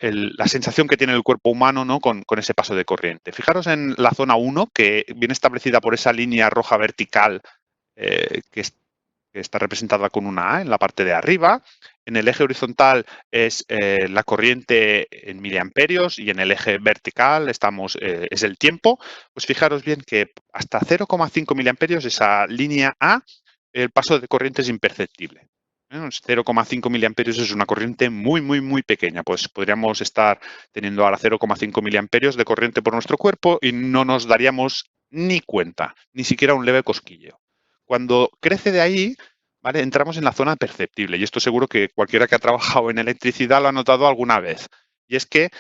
la sensación que tiene el cuerpo humano, ¿no? con ese paso de corriente. Fijaros en la zona 1, que viene establecida por esa línea roja vertical que está representada con una A en la parte de arriba. En el eje horizontal es la corriente en miliamperios y en el eje vertical es el tiempo. Pues fijaros bien que hasta 0,5 miliamperios, esa línea A, el paso de corriente es imperceptible. 0,5 miliamperios es una corriente muy, muy, muy pequeña. Pues podríamos estar teniendo ahora 0,5 miliamperios de corriente por nuestro cuerpo y no nos daríamos ni cuenta, ni siquiera un leve cosquilleo. Cuando crece de ahí, ¿vale? Entramos en la zona perceptible. Y esto seguro que cualquiera que ha trabajado en electricidad lo ha notado alguna vez. Y es que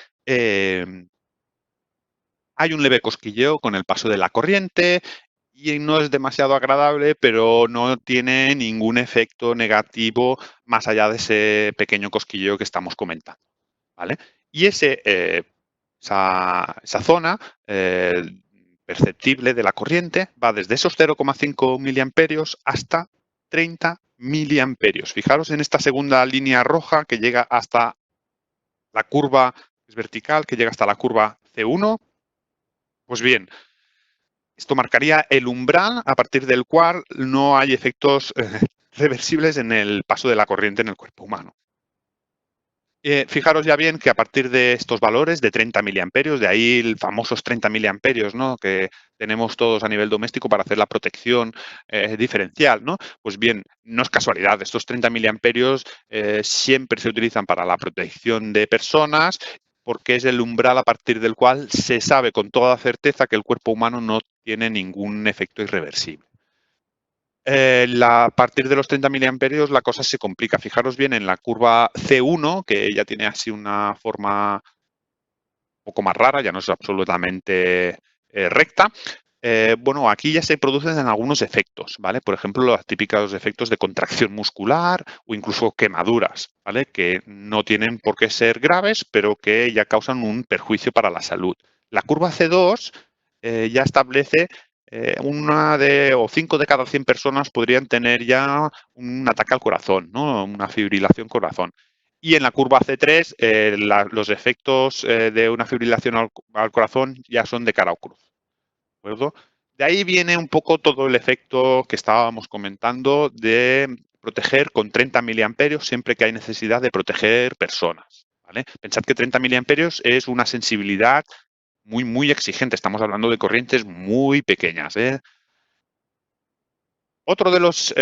hay un leve cosquilleo con el paso de la corriente y no es demasiado agradable, pero no tiene ningún efecto negativo más allá de ese pequeño cosquilleo que estamos comentando. ¿Vale? Y esa zona perceptible de la corriente va desde esos 0,5 miliamperios hasta 30 miliamperios. Fijaros en esta segunda línea roja que llega hasta la curva, es vertical, que llega hasta la curva C1. Pues bien, esto marcaría el umbral a partir del cual no hay efectos reversibles en el paso de la corriente en el cuerpo humano. Fijaros ya bien que a partir de estos valores de 30 miliamperios, de ahí el famosos 30 miliamperios, ¿no?, que tenemos todos a nivel doméstico para hacer la protección diferencial, ¿no? Pues bien, no es casualidad, estos 30 miliamperios siempre se utilizan para la protección de personas porque es el umbral a partir del cual se sabe con toda certeza que el cuerpo humano no tiene ningún efecto irreversible. A partir de los 30 miliamperios la cosa se complica. Fijaros bien en la curva C1, que ya tiene así una forma un poco más rara, ya no es absolutamente recta. Bueno, aquí ya se producen algunos efectos, ¿vale? Por ejemplo, los típicos efectos de contracción muscular o incluso quemaduras, ¿vale? Que no tienen por qué ser graves, pero que ya causan un perjuicio para la salud. La curva C2 ya establece o 5 de cada 100 personas podrían tener ya un ataque al corazón, ¿no? Una fibrilación corazón. Y en la curva C3, los efectos de una fibrilación al corazón ya son de cara o cruz. ¿De acuerdo? De ahí viene un poco todo el efecto que estábamos comentando de proteger con 30 miliamperios siempre que hay necesidad de proteger personas. ¿Vale? Pensad que 30 miliamperios es una sensibilidad muy, muy exigente. Estamos hablando de corrientes muy pequeñas. Otro de los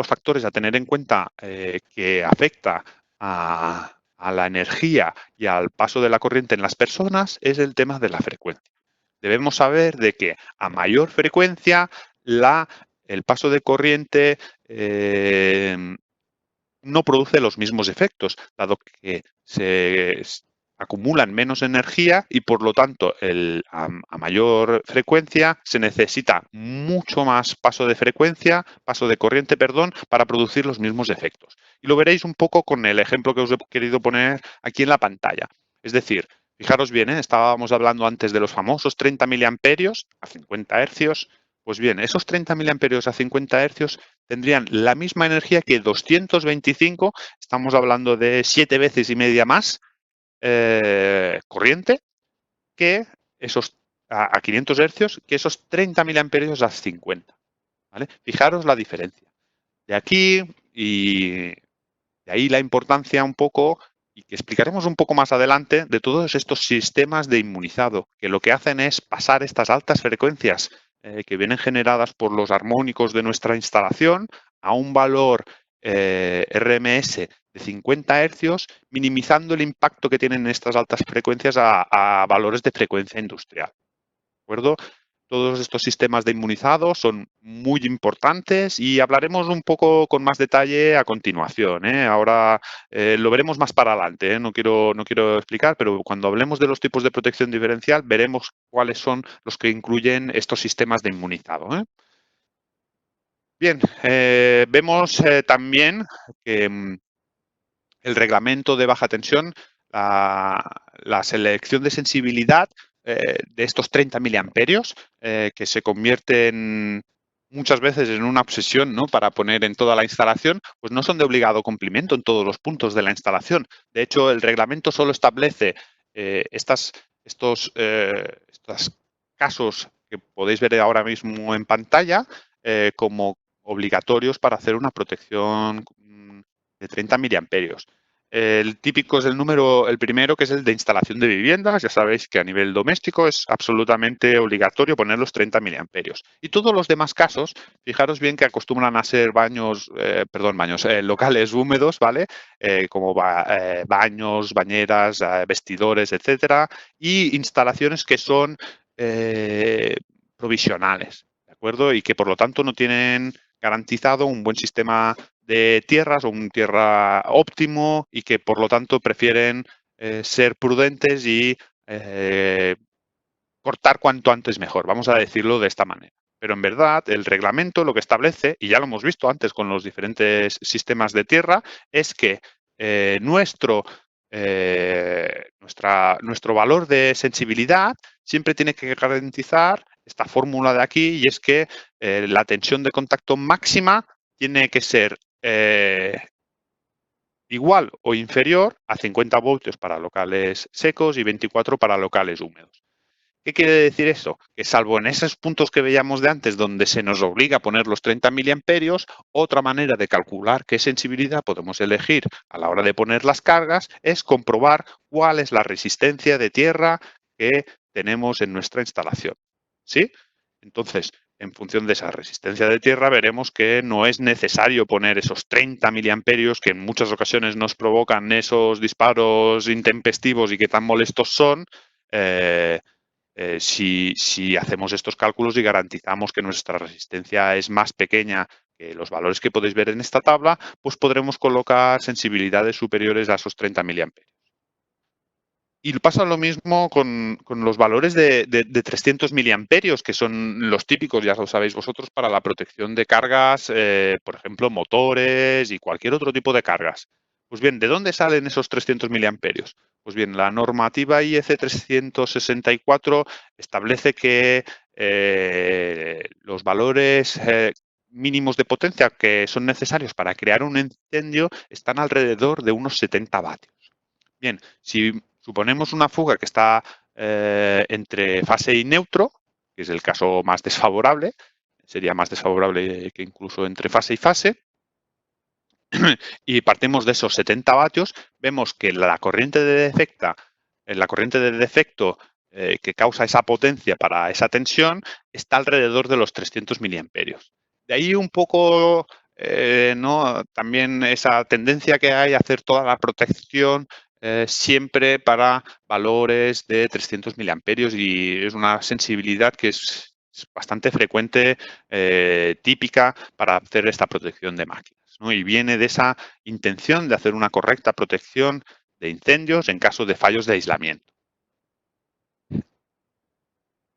factores a tener en cuenta que afecta a la energía y al paso de la corriente en las personas es el tema de la frecuencia. Debemos saber de que a mayor frecuencia el paso de corriente no produce los mismos efectos, dado que se acumulan menos energía y por lo tanto a mayor frecuencia se necesita mucho más paso de corriente, perdón, para producir los mismos efectos. Y lo veréis un poco con el ejemplo que os he querido poner aquí en la pantalla. Es decir, fijaros bien, estábamos hablando antes de los famosos 30 miliamperios a 50 hercios. Pues bien, esos 30 miliamperios a 50 hercios tendrían la misma energía que 225, estamos hablando de 7 veces y media más corriente que esos a 500 hercios que esos 30 miliamperios a 50. ¿Vale? Fijaros la diferencia. De aquí y de ahí la importancia un poco, y que explicaremos un poco más adelante, de todos estos sistemas de inmunizado, que lo que hacen es pasar estas altas frecuencias que vienen generadas por los armónicos de nuestra instalación a un valor RMS de 50 hercios, minimizando el impacto que tienen estas altas frecuencias a valores de frecuencia industrial. ¿De acuerdo? Todos estos sistemas de inmunizado son muy importantes y hablaremos un poco con más detalle a continuación. Ahora lo veremos más para adelante. No quiero explicar, pero cuando hablemos de los tipos de protección diferencial veremos cuáles son los que incluyen estos sistemas de inmunizado. Bien, vemos también que el reglamento de baja tensión, la selección de sensibilidad de estos 30 miliamperios, que se convierten muchas veces en una obsesión, ¿no?, para poner en toda la instalación, pues no son de obligado cumplimiento en todos los puntos de la instalación. De hecho, el reglamento solo establece estos casos que podéis ver ahora mismo en pantalla como obligatorios para hacer una protección de 30 miliamperios. El típico es el primero, que es el de instalación de viviendas. Ya sabéis que a nivel doméstico es absolutamente obligatorio poner los 30 miliamperios. Y todos los demás casos, fijaros bien que acostumbran a ser locales húmedos, ¿vale? Como baños, bañeras, vestidores, etcétera, y instalaciones que son provisionales, ¿de acuerdo? Y que por lo tanto no tienen garantizado un buen sistema de tierras o un tierra óptimo y que por lo tanto prefieren ser prudentes y cortar cuanto antes mejor, vamos a decirlo de esta manera. Pero en verdad el reglamento lo que establece, y ya lo hemos visto antes con los diferentes sistemas de tierra, es que nuestro valor de sensibilidad siempre tiene que garantizar esta fórmula de aquí, y es que la tensión de contacto máxima tiene que ser igual o inferior a 50 voltios para locales secos y 24 para locales húmedos. ¿Qué quiere decir eso? Que salvo en esos puntos que veíamos de antes donde se nos obliga a poner los 30 miliamperios, otra manera de calcular qué sensibilidad podemos elegir a la hora de poner las cargas es comprobar cuál es la resistencia de tierra que tenemos en nuestra instalación. ¿Sí? Entonces, en función de esa resistencia de tierra, veremos que no es necesario poner esos 30 miliamperios que en muchas ocasiones nos provocan esos disparos intempestivos y que tan molestos son, si hacemos estos cálculos y garantizamos que nuestra resistencia es más pequeña que los valores que podéis ver en esta tabla, pues podremos colocar sensibilidades superiores a esos 30 miliamperios. Y pasa lo mismo con los valores de 300 miliamperios, que son los típicos, ya lo sabéis vosotros, para la protección de cargas, por ejemplo, motores y cualquier otro tipo de cargas. Pues bien, ¿de dónde salen esos 300 miliamperios? Pues bien, la normativa IEC 364 establece que los valores mínimos de potencia que son necesarios para crear un incendio están alrededor de unos 70 vatios. Bien, si suponemos una fuga que está entre fase y neutro, que es el caso más desfavorable, sería más desfavorable que incluso entre fase y fase, y partimos de esos 70 vatios, vemos que la corriente de defecto que causa esa potencia para esa tensión está alrededor de los 300 miliamperios. De ahí un poco ¿no? También esa tendencia que hay a hacer toda la protección siempre para valores de 300 miliamperios, y es una sensibilidad que es bastante frecuente, típica para hacer esta protección de máquinas, ¿no? Y viene de esa intención de hacer una correcta protección de incendios en caso de fallos de aislamiento.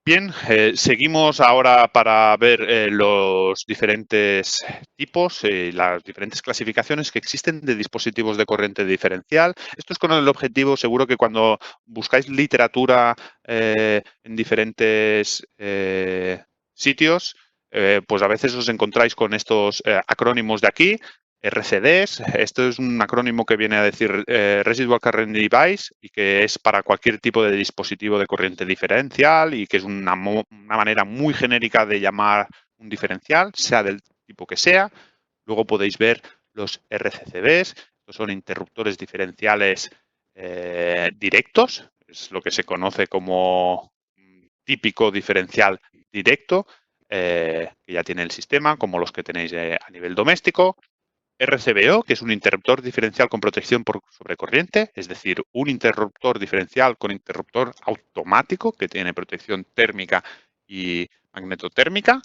Bien, seguimos ahora para ver los diferentes tipos, las diferentes clasificaciones que existen de dispositivos de corriente diferencial. Esto es con el objetivo, seguro que cuando buscáis literatura en diferentes sitios, pues a veces os encontráis con estos acrónimos de aquí. RCDs, esto es un acrónimo que viene a decir Residual Current Device, y que es para cualquier tipo de dispositivo de corriente diferencial, y que es una manera muy genérica de llamar un diferencial, sea del tipo que sea. Luego podéis ver los RCCBs, estos son interruptores diferenciales directos, es lo que se conoce como típico diferencial directo, que ya tiene el sistema, como los que tenéis a nivel doméstico. RCBO, que es un interruptor diferencial con protección por sobrecorriente, es decir, un interruptor diferencial con interruptor automático que tiene protección térmica y magnetotérmica.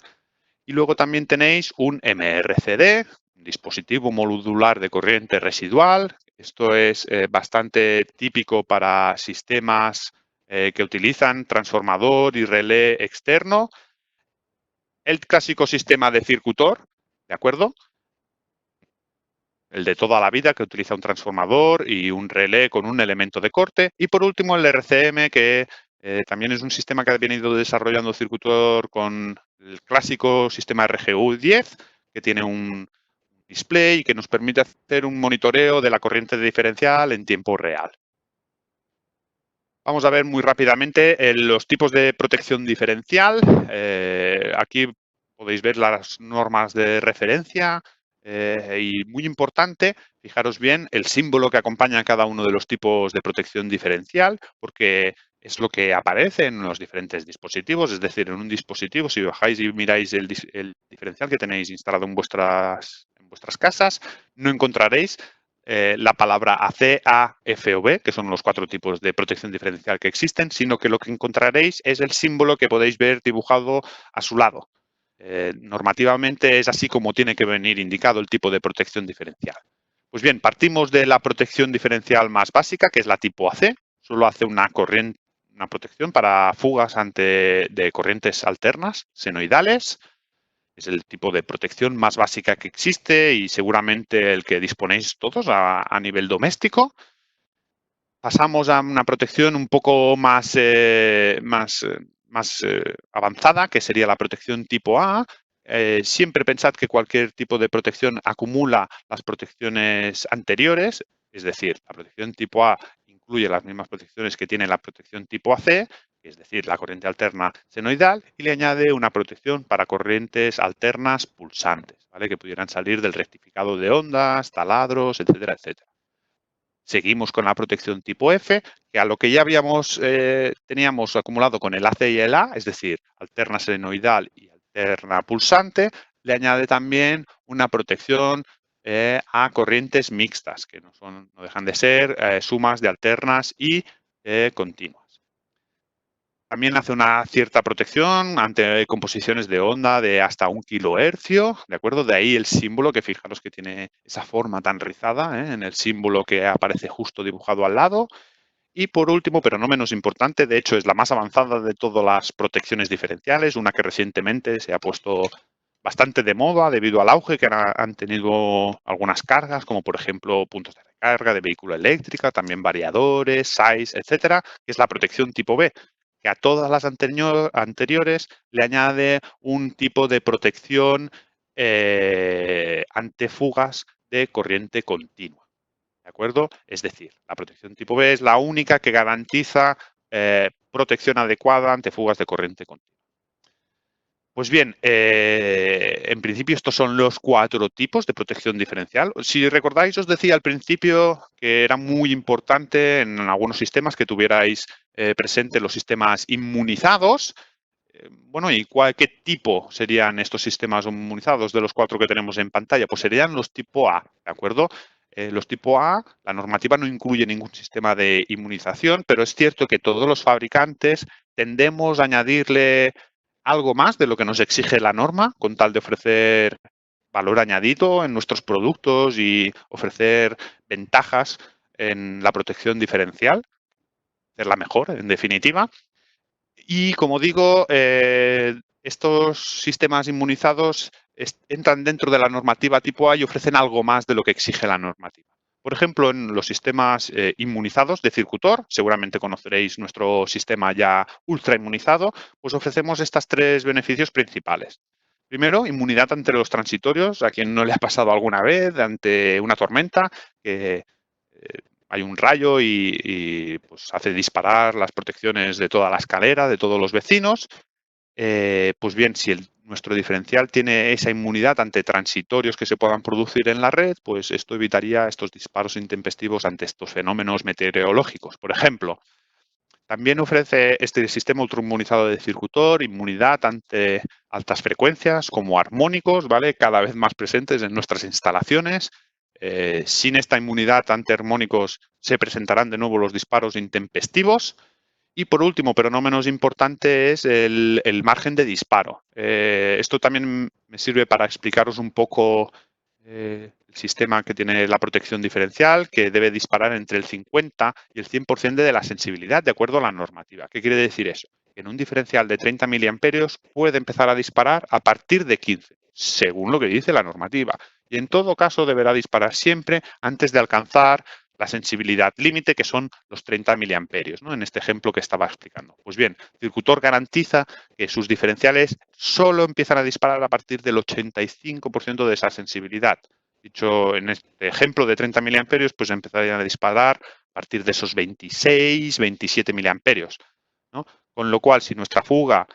Y luego también tenéis un MRCD, un dispositivo modular de corriente residual. Esto es bastante típico para sistemas que utilizan transformador y relé externo. El clásico sistema de circuitor, ¿de acuerdo? El de toda la vida, que utiliza un transformador y un relé con un elemento de corte. Y por último, el RCM, que también es un sistema que ha venido desarrollando Circuitor con el clásico sistema RGU 10, que tiene un display y que nos permite hacer un monitoreo de la corriente diferencial en tiempo real. Vamos a ver muy rápidamente los tipos de protección diferencial. Aquí podéis ver las normas de referencia y, muy importante, fijaros bien el símbolo que acompaña a cada uno de los tipos de protección diferencial, porque es lo que aparece en los diferentes dispositivos. Es decir, en un dispositivo, si bajáis y miráis el diferencial que tenéis instalado en vuestras casas, no encontraréis la palabra AC, A, F o B, que son los 4 tipos de protección diferencial que existen, sino que lo que encontraréis es el símbolo que podéis ver dibujado a su lado. Normativamente es así como tiene que venir indicado el tipo de protección diferencial. Pues bien, partimos de la protección diferencial más básica, que es la tipo AC. Solo hace una protección para fugas de corrientes alternas, senoidales. Es el tipo de protección más básica que existe y seguramente el que disponéis todos a nivel doméstico. Pasamos a una protección un poco más avanzada, que sería la protección tipo A. Siempre pensad que cualquier tipo de protección acumula las protecciones anteriores, es decir, la protección tipo A incluye las mismas protecciones que tiene la protección tipo AC, es decir, la corriente alterna senoidal, y le añade una protección para corrientes alternas pulsantes, ¿vale? Que pudieran salir del rectificado de ondas, taladros, etcétera, etcétera. Seguimos con la protección tipo F, que a lo que ya teníamos acumulado con el AC y el A, es decir, alterna senoidal y alterna pulsante, le añade también una protección a corrientes mixtas, que no dejan de ser sumas de alternas y continuas. También hace una cierta protección ante composiciones de onda de hasta 1 kilohercio, ¿de acuerdo? De ahí el símbolo, que fijaros que tiene esa forma tan rizada, en el símbolo que aparece justo dibujado al lado. Y por último, pero no menos importante, de hecho es la más avanzada de todas las protecciones diferenciales, una que recientemente se ha puesto bastante de moda debido al auge que han tenido algunas cargas, como por ejemplo puntos de recarga de vehículo eléctrica, también variadores, SAIs, etcétera, que es la protección tipo B, que a todas las anteriores le añade un tipo de protección ante fugas de corriente continua. ¿De acuerdo? Es decir, la protección tipo B es la única que garantiza protección adecuada ante fugas de corriente continua. Pues bien, en principio estos son los 4 tipos de protección diferencial. Si recordáis, os decía al principio que era muy importante en algunos sistemas que tuvierais presente los sistemas inmunizados. Bueno, ¿y qué tipo serían estos sistemas inmunizados de los 4 que tenemos en pantalla? Pues serían los tipo A, ¿de acuerdo? Los tipo A, la normativa no incluye ningún sistema de inmunización, pero es cierto que todos los fabricantes tendemos a añadirle algo más de lo que nos exige la norma, con tal de ofrecer valor añadido en nuestros productos y ofrecer ventajas en la protección diferencial, hacerla mejor, en definitiva. Y como digo, estos sistemas inmunizados entran dentro de la normativa tipo A y ofrecen algo más de lo que exige la normativa. Por ejemplo, en los sistemas inmunizados de circuitor, seguramente conoceréis nuestro sistema ya ultra inmunizado, pues ofrecemos estos 3 beneficios principales. Primero, inmunidad ante los transitorios, a quien no le ha pasado alguna vez ante una tormenta, que hay un rayo y pues hace disparar las protecciones de toda la escalera, de todos los vecinos. Pues bien, si nuestro diferencial tiene esa inmunidad ante transitorios que se puedan producir en la red, pues esto evitaría estos disparos intempestivos ante estos fenómenos meteorológicos, por ejemplo. También ofrece este sistema ultrainmunizado de circuitor inmunidad ante altas frecuencias como armónicos, ¿vale? Cada vez más presentes en nuestras instalaciones. Sin esta inmunidad ante armónicos se presentarán de nuevo los disparos intempestivos. Y por último, pero no menos importante, es el margen de disparo. Esto también me sirve para explicaros un poco el sistema que tiene la protección diferencial, que debe disparar entre el 50 y el 100% de la sensibilidad, de acuerdo a la normativa. ¿Qué quiere decir eso? Que en un diferencial de 30 miliamperios puede empezar a disparar a partir de 15, según lo que dice la normativa. Y en todo caso deberá disparar siempre antes de alcanzar la sensibilidad límite, que son los 30 miliamperios, ¿no? En este ejemplo que estaba explicando. Pues bien, Circuitor garantiza que sus diferenciales solo empiezan a disparar a partir del 85% de esa sensibilidad. Dicho en este ejemplo de 30 miliamperios, pues empezarían a disparar a partir de esos 26, 27 miliamperios, ¿no? Con lo cual, si nuestra fuga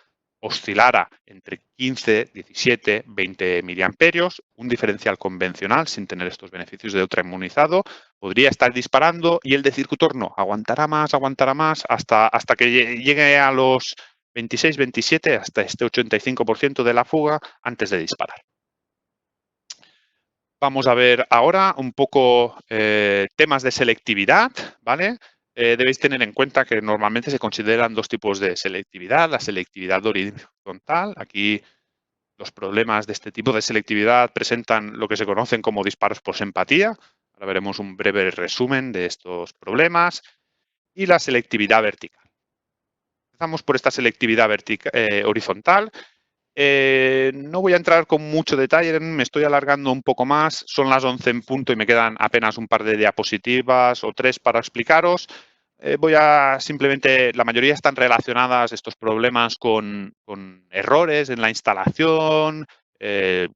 oscilara entre 15, 17, 20 miliamperios, un diferencial convencional, sin tener estos beneficios de ultrainmunizado, podría estar disparando y el de circuitor no, aguantará más hasta que llegue a los 26, 27, hasta este 85% de la fuga antes de disparar. Vamos a ver ahora un poco temas de selectividad, ¿vale? Debéis tener en cuenta que normalmente se consideran 2 tipos de selectividad. La selectividad horizontal, aquí los problemas de este tipo de selectividad presentan lo que se conocen como disparos por simpatía. Ahora veremos un breve resumen de estos problemas. Y la selectividad vertical. Empezamos por esta selectividad horizontal. No voy a entrar con mucho detalle, me estoy alargando un poco más. Son las 11 en punto y me quedan apenas un par de diapositivas o 3 para explicaros. La mayoría están relacionadas estos problemas con errores en la instalación,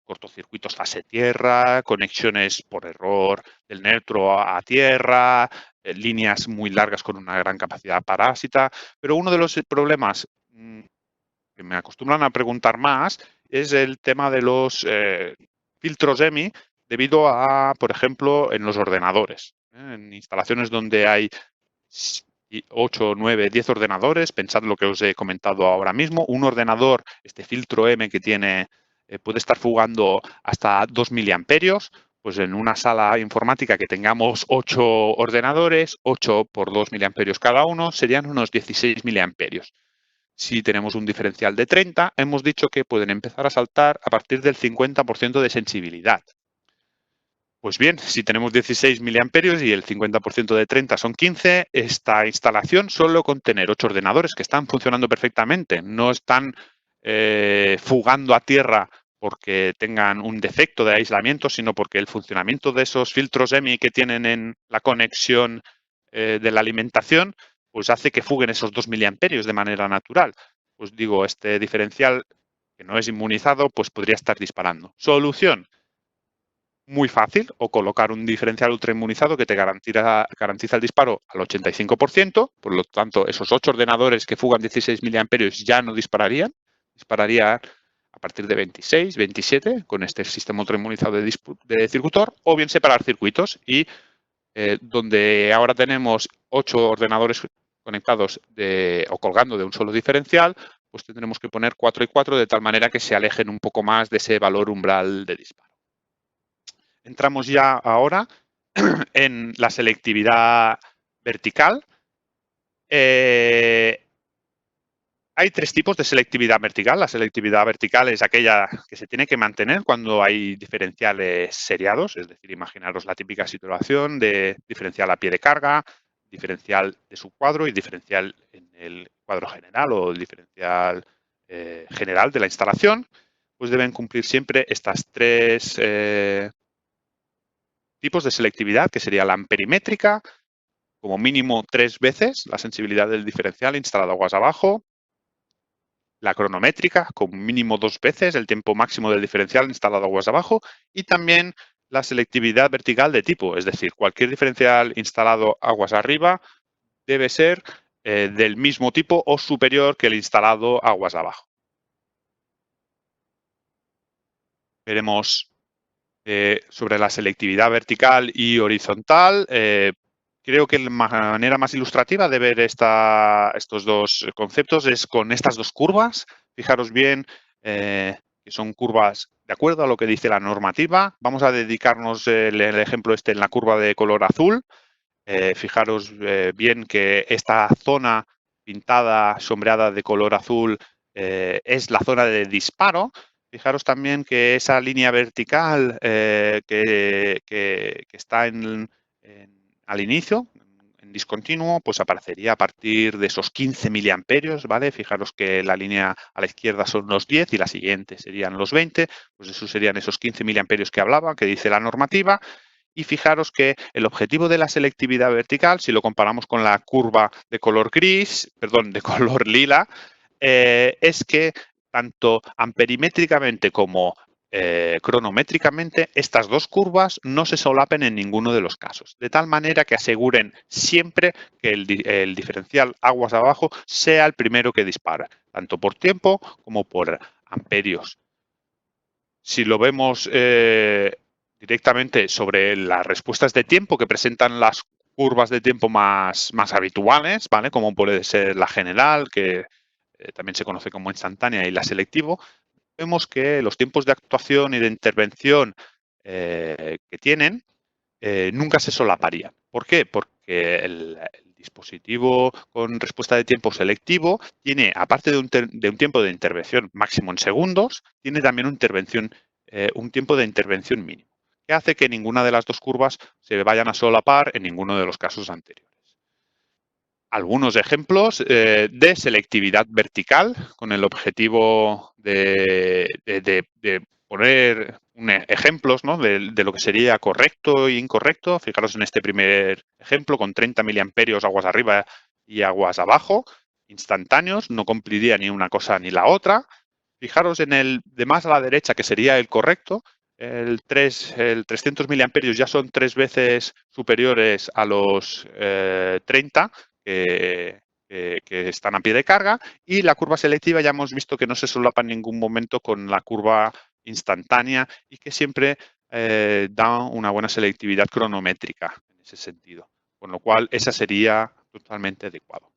cortocircuitos fase tierra, conexiones por error del neutro a tierra, líneas muy largas con una gran capacidad parásita. Pero uno de los problemas que me acostumbran a preguntar más es el tema de los filtros EMI debido a, por ejemplo, en los ordenadores. En instalaciones donde hay 8, 9, 10 ordenadores, pensad lo que os he comentado ahora mismo, un ordenador, este filtro M que tiene, puede estar fugando hasta 2 miliamperios, pues en una sala informática que tengamos 8 ordenadores, 8 por 2 miliamperios cada uno, serían unos 16 miliamperios. Si tenemos un diferencial de 30, hemos dicho que pueden empezar a saltar a partir del 50% de sensibilidad. Pues bien, si tenemos 16 miliamperios y el 50% de 30 son 15, esta instalación solo con tener 8 ordenadores que están funcionando perfectamente, no están fugando a tierra porque tengan un defecto de aislamiento, sino porque el funcionamiento de esos filtros EMI que tienen en la conexión de la alimentación, pues hace que fuguen esos 2 miliamperios de manera natural. Pues digo, este diferencial que no es inmunizado, pues podría estar disparando. Solución: muy fácil, o colocar un diferencial ultrainmunizado que te garantiza el disparo al 85%, por lo tanto, esos 8 ordenadores que fugan 16 miliamperios ya no dispararían a partir de 26, 27, con este sistema ultrainmunizado de circuitor, o bien separar circuitos y donde ahora tenemos 8 ordenadores conectados o colgando de un solo diferencial, pues tendremos que poner 4 y 4 de tal manera que se alejen un poco más de ese valor umbral de disparo. Entramos ya ahora en la selectividad vertical. Hay 3 tipos de selectividad vertical. La selectividad vertical es aquella que se tiene que mantener cuando hay diferenciales seriados, es decir, imaginaros la típica situación de diferencial a pie de carga, diferencial de subcuadro y diferencial en el cuadro general o el diferencial general de la instalación, pues deben cumplir siempre estas 3 tipos de selectividad, que sería la amperimétrica, como mínimo 3 veces la sensibilidad del diferencial instalado aguas abajo, la cronométrica, como mínimo 2 veces el tiempo máximo del diferencial instalado aguas abajo, y también la selectividad vertical de tipo, es decir, cualquier diferencial instalado aguas arriba debe ser del mismo tipo o superior que el instalado aguas abajo. Veremos sobre la selectividad vertical y horizontal. Creo que la manera más ilustrativa de ver estos dos conceptos es con estas dos curvas. Fijaros bien que son curvas de acuerdo a lo que dice la normativa. Vamos a dedicarnos el ejemplo en la curva de color azul. Fijaros bien que esta zona pintada, sombreada de color azul, es la zona de disparo. Fijaros también que esa línea vertical que está al inicio, en discontinuo, pues aparecería a partir de esos 15 miliamperios, ¿vale? Fijaros que la línea a la izquierda son los 10 y la siguiente serían los 20, pues esos serían esos 15 miliamperios que hablaba, que dice la normativa. Y fijaros que el objetivo de la selectividad vertical, si lo comparamos con la curva de color gris, perdón, de color lila, es que tanto amperimétricamente como cronométricamente, estas dos curvas no se solapen en ninguno de los casos, de tal manera que aseguren siempre que el diferencial aguas abajo sea el primero que dispara, tanto por tiempo como por amperios. Si lo vemos directamente sobre las respuestas de tiempo que presentan las curvas de tiempo más habituales, ¿vale? Como puede ser la general, que también se conoce como instantánea, y la selectivo, vemos que los tiempos de actuación y de intervención que tienen nunca se solaparían. ¿Por qué? Porque el dispositivo con respuesta de tiempo selectivo tiene, aparte de un tiempo de intervención máximo en segundos, tiene también un tiempo de intervención mínimo, que hace que ninguna de las dos curvas se vayan a solapar en ninguno de los casos anteriores. Algunos ejemplos de selectividad vertical con el objetivo de poner ejemplos, ¿no? de lo que sería correcto e incorrecto. Fijaros en este primer ejemplo con 30 miliamperios aguas arriba y aguas abajo, instantáneos, no cumpliría ni una cosa ni la otra. fijaros en el de más a la derecha, que sería el correcto. El 300 miliamperios ya son 3 veces superiores a los 30 que están a pie de carga, y la curva selectiva ya hemos visto que no se solapa en ningún momento con la curva instantánea y que siempre da una buena selectividad cronométrica en ese sentido, con lo cual esa sería totalmente adecuado.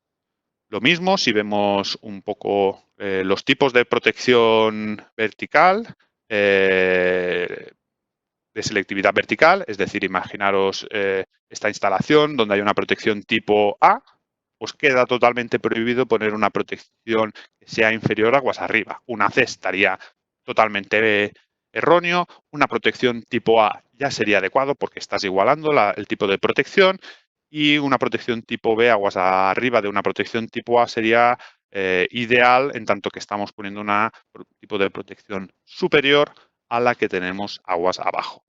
Lo mismo si vemos un poco los tipos de protección vertical, de selectividad vertical, es decir, imaginaros esta instalación donde hay una protección tipo A, pues queda totalmente prohibido poner una protección que sea inferior a aguas arriba. Una C estaría totalmente erróneo, una protección tipo A ya sería adecuado porque estás igualando el tipo de protección, y una protección tipo B, aguas arriba de una protección tipo A, sería ideal en tanto que estamos poniendo un tipo de protección superior a la que tenemos aguas abajo.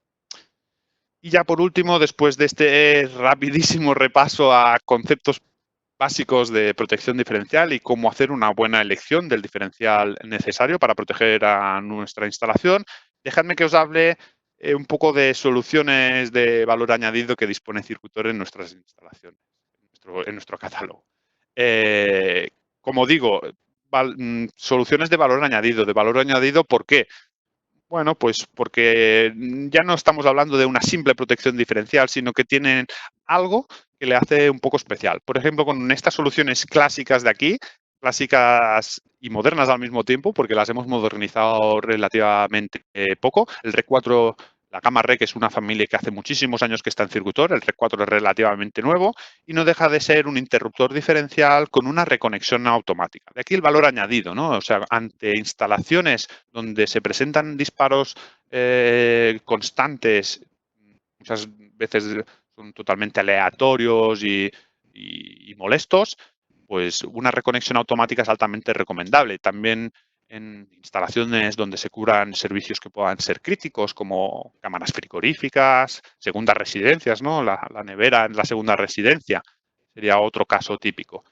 Y ya por último, después de este rapidísimo repaso a conceptos básicos de protección diferencial y cómo hacer una buena elección del diferencial necesario para proteger a nuestra instalación, dejadme que os hable un poco de soluciones de valor añadido que dispone Circutor en nuestras instalaciones, en nuestro catálogo. Como digo, soluciones de valor añadido. ¿De valor añadido por qué? Bueno, pues porque ya no estamos hablando de una simple protección diferencial, sino que tienen algo que le hace un poco especial. Por ejemplo, con estas soluciones clásicas de aquí, clásicas y modernas al mismo tiempo, porque las hemos modernizado relativamente poco. El REC 4, la gama REC, es una familia que hace muchísimos años que está en Circutor. El REC 4 es relativamente nuevo y no deja de ser un interruptor diferencial con una reconexión automática. De aquí el valor añadido, ¿no? O sea, ante instalaciones donde se presentan disparos constantes, muchas veces son totalmente aleatorios y molestos, pues una reconexión automática es altamente recomendable. También en instalaciones donde se cubran servicios que puedan ser críticos, como cámaras frigoríficas, segundas residencias, ¿no? La nevera en la segunda residencia sería otro caso típico.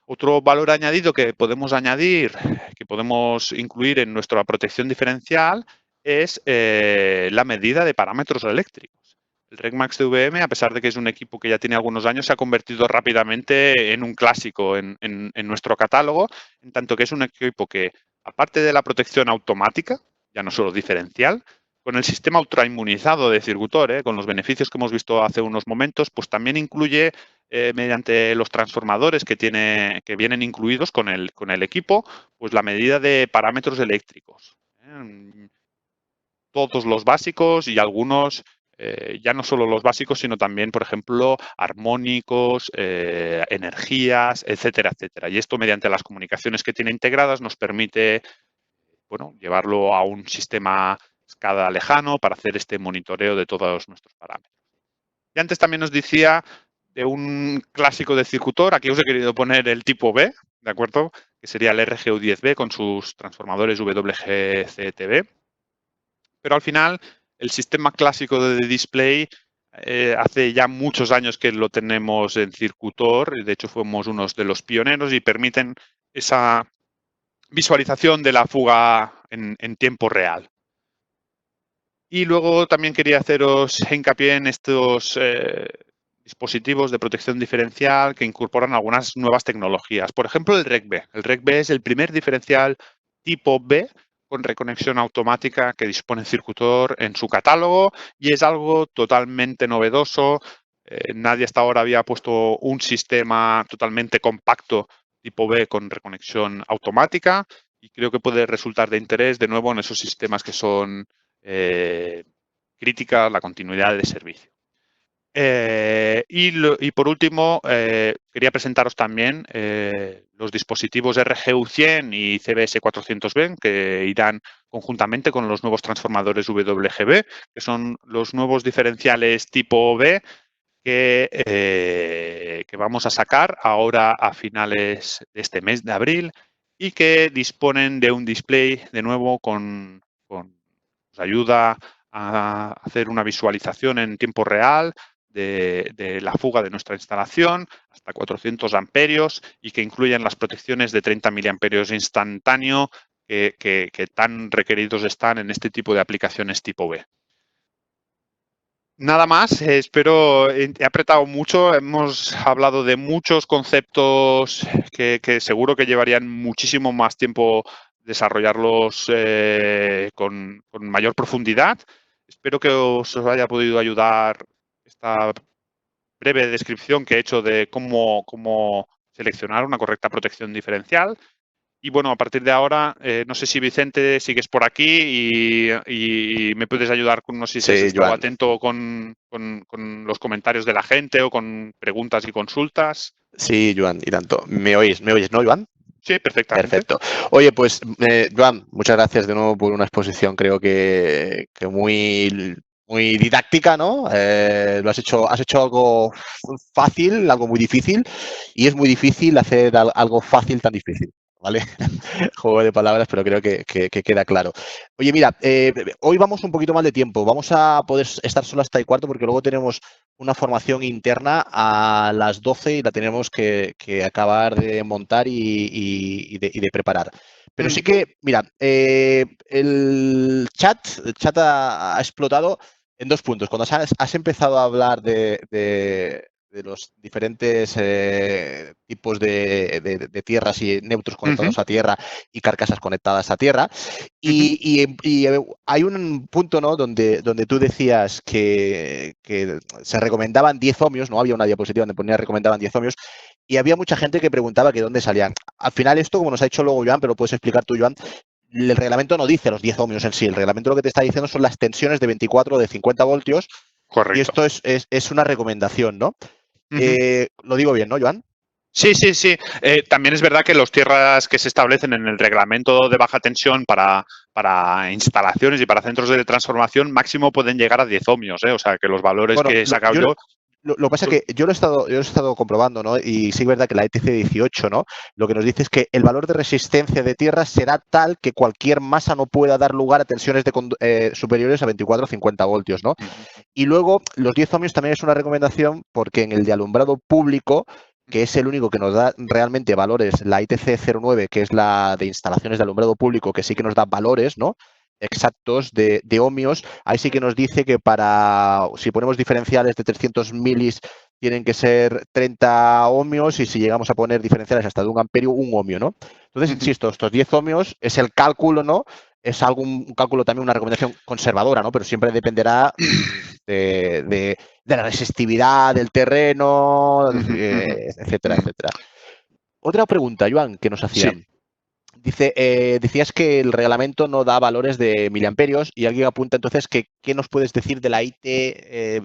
Otro valor añadido que podemos añadir, que podemos incluir en nuestra protección diferencial, es la medida de parámetros eléctricos. El RECMAX CVM, a pesar de que es un equipo que ya tiene algunos años, se ha convertido rápidamente en un clásico en nuestro catálogo, en tanto que es un equipo que, aparte de la protección automática, ya no solo diferencial, con el sistema ultrainmunizado de Circutor, con los beneficios que hemos visto hace unos momentos, pues también incluye, mediante los transformadores que vienen incluidos con el equipo, pues la medida de parámetros eléctricos. Todos los básicos y algunos, ya no solo los básicos, sino también, por ejemplo, armónicos, energías, etcétera, etcétera. Y esto, mediante las comunicaciones que tiene integradas, nos permite, bueno, llevarlo a un sistema SCADA lejano para hacer este monitoreo de todos nuestros parámetros. Y antes también nos decía de un clásico de Circutor. Aquí os he querido poner el tipo B, ¿de acuerdo? Que sería el RGU10B con sus transformadores WGCTB. Pero al final, el sistema clásico de display hace ya muchos años que lo tenemos en Circutor. De hecho, fuimos unos de los pioneros y permiten esa visualización de la fuga en tiempo real. Y luego también quería haceros hincapié en estos dispositivos de protección diferencial que incorporan algunas nuevas tecnologías. Por ejemplo, el REC-B. El REC-B es el primer diferencial tipo B con reconexión automática que dispone Circutor en su catálogo y es algo totalmente novedoso. Nadie hasta ahora había puesto un sistema totalmente compacto tipo B con reconexión automática, y creo que puede resultar de interés de nuevo en esos sistemas que son críticas, la continuidad de servicio. Y por último, quería presentaros también los dispositivos RGU 100 y CBS 420 que irán conjuntamente con los nuevos transformadores WGB, que son los nuevos diferenciales tipo B que vamos a sacar ahora a finales de este mes de abril, y que disponen de un display de nuevo nos ayuda a hacer una visualización en tiempo real de la fuga de nuestra instalación hasta 400 amperios, y que incluyen las protecciones de 30 miliamperios instantáneo que tan requeridos están en este tipo de aplicaciones tipo B. Nada más, espero, he apretado mucho, hemos hablado de muchos conceptos que seguro que llevarían muchísimo más tiempo desarrollarlos con mayor profundidad. Espero que os haya podido ayudar esta breve descripción que he hecho de cómo seleccionar una correcta protección diferencial. Y bueno, a partir de ahora, no sé si Vicente sigues por aquí y me puedes ayudar con, no sé si has Sí, estado Joan. atento con los comentarios de la gente o con preguntas y consultas. Sí, Joan, y tanto. Me oyes, no, Joan? Sí, perfectamente. Perfecto. Oye, pues, Joan, muchas gracias de nuevo por una exposición, creo que muy didáctica, ¿no? Has hecho algo fácil, algo muy difícil, y es muy difícil hacer algo fácil tan difícil, ¿vale? Juego de palabras, pero creo que queda claro. Oye, mira, hoy vamos un poquito mal de tiempo. Vamos a poder estar solo hasta el cuarto porque luego tenemos una formación interna a las 12 y la tenemos que acabar de montar y de preparar. Pero sí Ujú, que, mira, el chat ha explotado en dos puntos. Cuando has empezado a hablar de los diferentes tipos de tierras y neutros ujú, conectados a tierra y carcasas conectadas a tierra, ujú. y hay un punto, ¿no? Donde tú decías que se recomendaban 10 ohmios, ¿no? Había una diapositiva donde ponía recomendaban 10 ohmios, y había mucha gente que preguntaba que dónde salían. Al final esto, como nos ha hecho luego Joan, pero lo puedes explicar tú, Joan, el reglamento no dice los 10 ohmios en sí, el reglamento lo que te está diciendo son las tensiones de 24 o de 50 voltios, y Correcto. esto es una recomendación, ¿no? Ujú. Lo digo bien, ¿no, Joan? Sí, sí, sí. También es verdad que los tierras que se establecen en el reglamento de baja tensión para instalaciones y para centros de transformación máximo pueden llegar a 10 ohmios, ¿eh? O sea, que los valores Bueno, que he sacado yo yo. lo que pasa es que yo lo he estado comprobando, ¿no? Y sí es verdad que la ETC 18, ¿no? Lo que nos dice es que el valor de resistencia de tierra será tal que cualquier masa no pueda dar lugar a tensiones superiores a 24 o 50 voltios, ¿no? Ujú, Y luego, los 10 ohmios también es una recomendación porque en el de alumbrado público, que ujú, es el único que nos da realmente valores, la ITC 09, que es la de instalaciones de alumbrado público, que sí que nos da valores, ¿no? Exactos de ohmios, ahí sí que nos dice que si ponemos diferenciales de 300 milis, tienen que ser 30 ohmios, y si llegamos a poner diferenciales hasta de 1 amperio, 1 ohmio, ¿no? Entonces, ujú. insisto, estos 10 ohmios es el cálculo, ¿no? Es un cálculo también, una recomendación conservadora, ¿no? Pero siempre dependerá de la resistividad del terreno, Ujú, ujú, etcétera, ujú. etcétera. Otra pregunta, Joan, que nos Sí. hacían. Decías que el reglamento no da valores de miliamperios, y alguien apunta entonces que ¿qué nos puedes decir de la IT,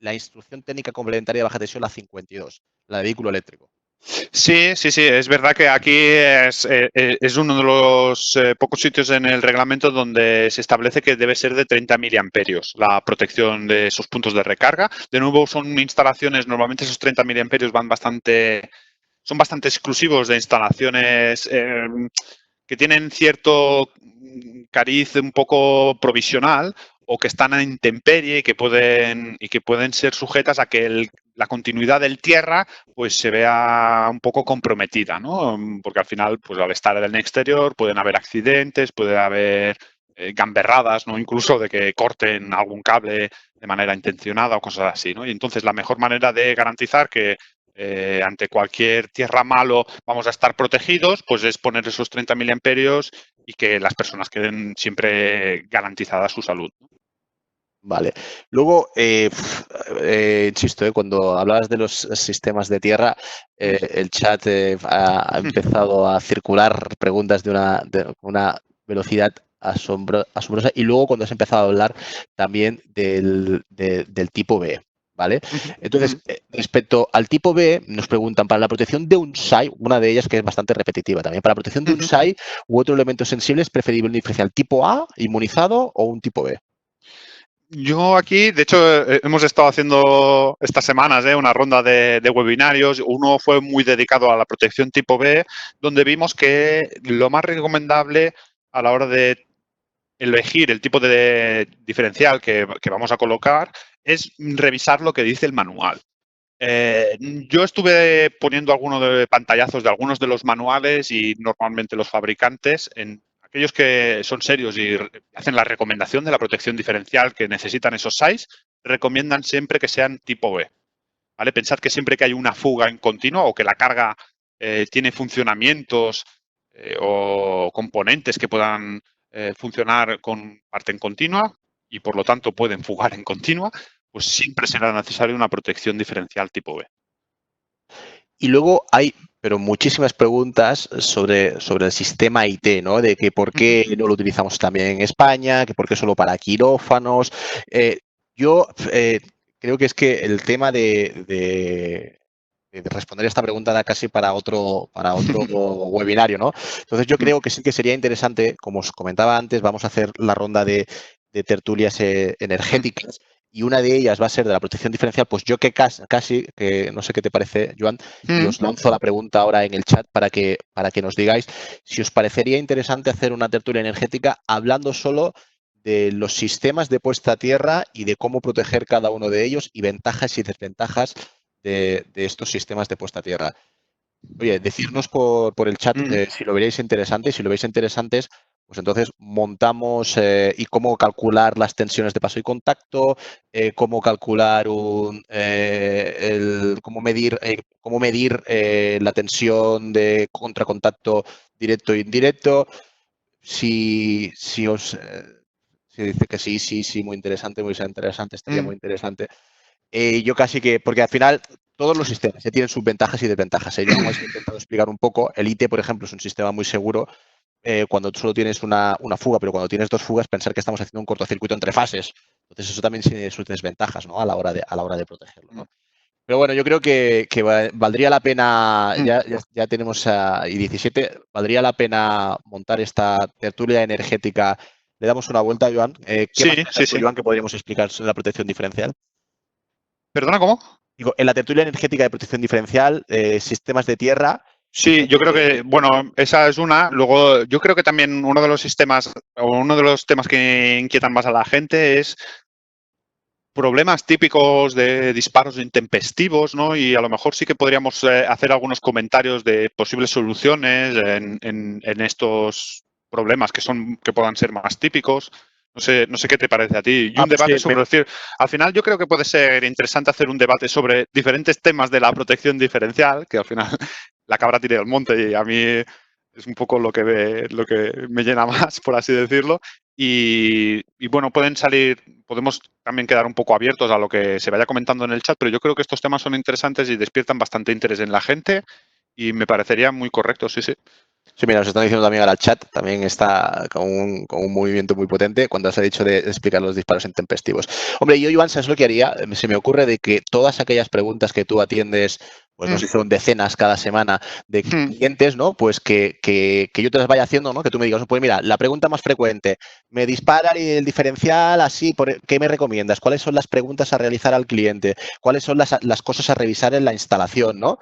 la instrucción técnica complementaria de baja tensión, la 52, la de vehículo eléctrico? Sí, sí, sí, es verdad que aquí es uno de los pocos sitios en el reglamento donde se establece que debe ser de 30 miliamperios la protección de esos puntos de recarga. De nuevo, son instalaciones, normalmente esos 30 miliamperios son bastante exclusivos de instalaciones que tienen cierto cariz un poco provisional o que están a intemperie y que pueden ser sujetas a que la continuidad del tierra pues se vea un poco comprometida, ¿no? Porque al final, pues al estar en el exterior pueden haber accidentes, puede haber gamberradas, ¿no? Incluso de que corten algún cable de manera intencionada o cosas así, ¿no? Y entonces la mejor manera de garantizar que ante cualquier tierra malo vamos a estar protegidos, pues es poner esos 30 miliamperios y que las personas queden siempre garantizada su salud. Vale. Luego, insisto, cuando hablabas de los sistemas de tierra, el chat ha empezado a circular preguntas de una velocidad asombrosa, y luego cuando has empezado a hablar también del tipo B. ¿Vale? Entonces, respecto al tipo B, nos preguntan, para la protección de un SAI, una de ellas que es bastante repetitiva también, para la protección de un SAI u otro elemento sensible, ¿es preferible un diferencial tipo A, inmunizado, o un tipo B? Yo aquí, de hecho, hemos estado haciendo estas semanas una ronda de webinarios. Uno fue muy dedicado a la protección tipo B, donde vimos que lo más recomendable a la hora de elegir el tipo de diferencial que vamos a colocar es revisar lo que dice el manual. Yo estuve poniendo algunos de pantallazos de algunos de los manuales y normalmente los fabricantes aquellos que son serios y hacen la recomendación de la protección diferencial que necesitan esos sites, recomiendan siempre que sean tipo B. ¿Vale? Pensad que siempre que hay una fuga en continuo o que la carga tiene funcionamientos o componentes que puedan funcionar con parte en continua y por lo tanto pueden fugar en continua, pues siempre será necesaria una protección diferencial tipo B. Y luego hay, pero muchísimas preguntas sobre el sistema IT, ¿no? De que por qué no lo utilizamos también en España, que por qué solo para quirófanos. Yo creo que es que el tema de responder esta pregunta da casi para otro webinario, ¿no? Entonces yo creo que sí que sería interesante, como os comentaba antes, vamos a hacer la ronda de tertulias energéticas y una de ellas va a ser de la protección diferencial. Pues yo que casi, que no sé qué te parece, Joan, y os lanzo la pregunta ahora en el chat para que nos digáis si os parecería interesante hacer una tertulia energética hablando solo de los sistemas de puesta a tierra y de cómo proteger cada uno de ellos y ventajas y desventajas de estos sistemas de puesta a tierra. Oye, decirnos por el chat si lo veréis interesante. Si lo veis interesantes, pues entonces montamos y cómo calcular las tensiones de paso y contacto, cómo calcular cómo medir la tensión de contracontacto directo e indirecto. Si os si dice que sí, muy interesante, estaría muy interesante. Yo casi que, porque al final todos los sistemas ya tienen sus ventajas y desventajas. Yo aún he intentado explicar un poco. El IT, por ejemplo, es un sistema muy seguro cuando tú solo tienes una fuga, pero cuando tienes dos fugas, pensar que estamos haciendo un cortocircuito entre fases. Entonces eso también tiene sus desventajas, ¿no? A la hora de protegerlo, ¿no? Pero bueno, yo creo que valdría la pena, ya tenemos y 17, valdría la pena montar esta tertulia energética. Le damos una vuelta, Joan. ¿Qué más pensás tú, Joan, que podríamos explicar sobre la protección diferencial? ¿Perdona, cómo? Digo, en la tertulia energética de protección diferencial, sistemas de tierra. Sí, yo creo que, bueno, esa es una. Luego, yo creo que también uno de los sistemas o uno de los temas que inquietan más a la gente es problemas típicos de disparos intempestivos, ¿no? Y a lo mejor sí que podríamos hacer algunos comentarios de posibles soluciones en estos problemas que puedan ser más típicos. No sé qué te parece a ti. Y un debate sobre decir, al final yo creo que puede ser interesante hacer un debate sobre diferentes temas de la protección diferencial, que al final la cabra tire del monte y a mí es un poco lo que me llena más, por así decirlo. Y bueno, podemos también quedar un poco abiertos a lo que se vaya comentando en el chat, pero yo creo que estos temas son interesantes y despiertan bastante interés en la gente y me parecería muy correcto, sí, sí. Sí, mira, nos están diciendo también ahora el chat, también está con un movimiento muy potente cuando has dicho de explicar los disparos intempestivos. Hombre, yo, Iván, ¿sabes lo que haría? Se me ocurre de que todas aquellas preguntas que tú atiendes, pues no sé si son decenas cada semana de clientes, ¿no? Pues que yo te las vaya haciendo, ¿no? Que tú me digas, pues mira, la pregunta más frecuente, me dispara el diferencial así, ¿qué me recomiendas? ¿Cuáles son las preguntas a realizar al cliente? ¿Cuáles son las cosas a revisar en la instalación, ¿no?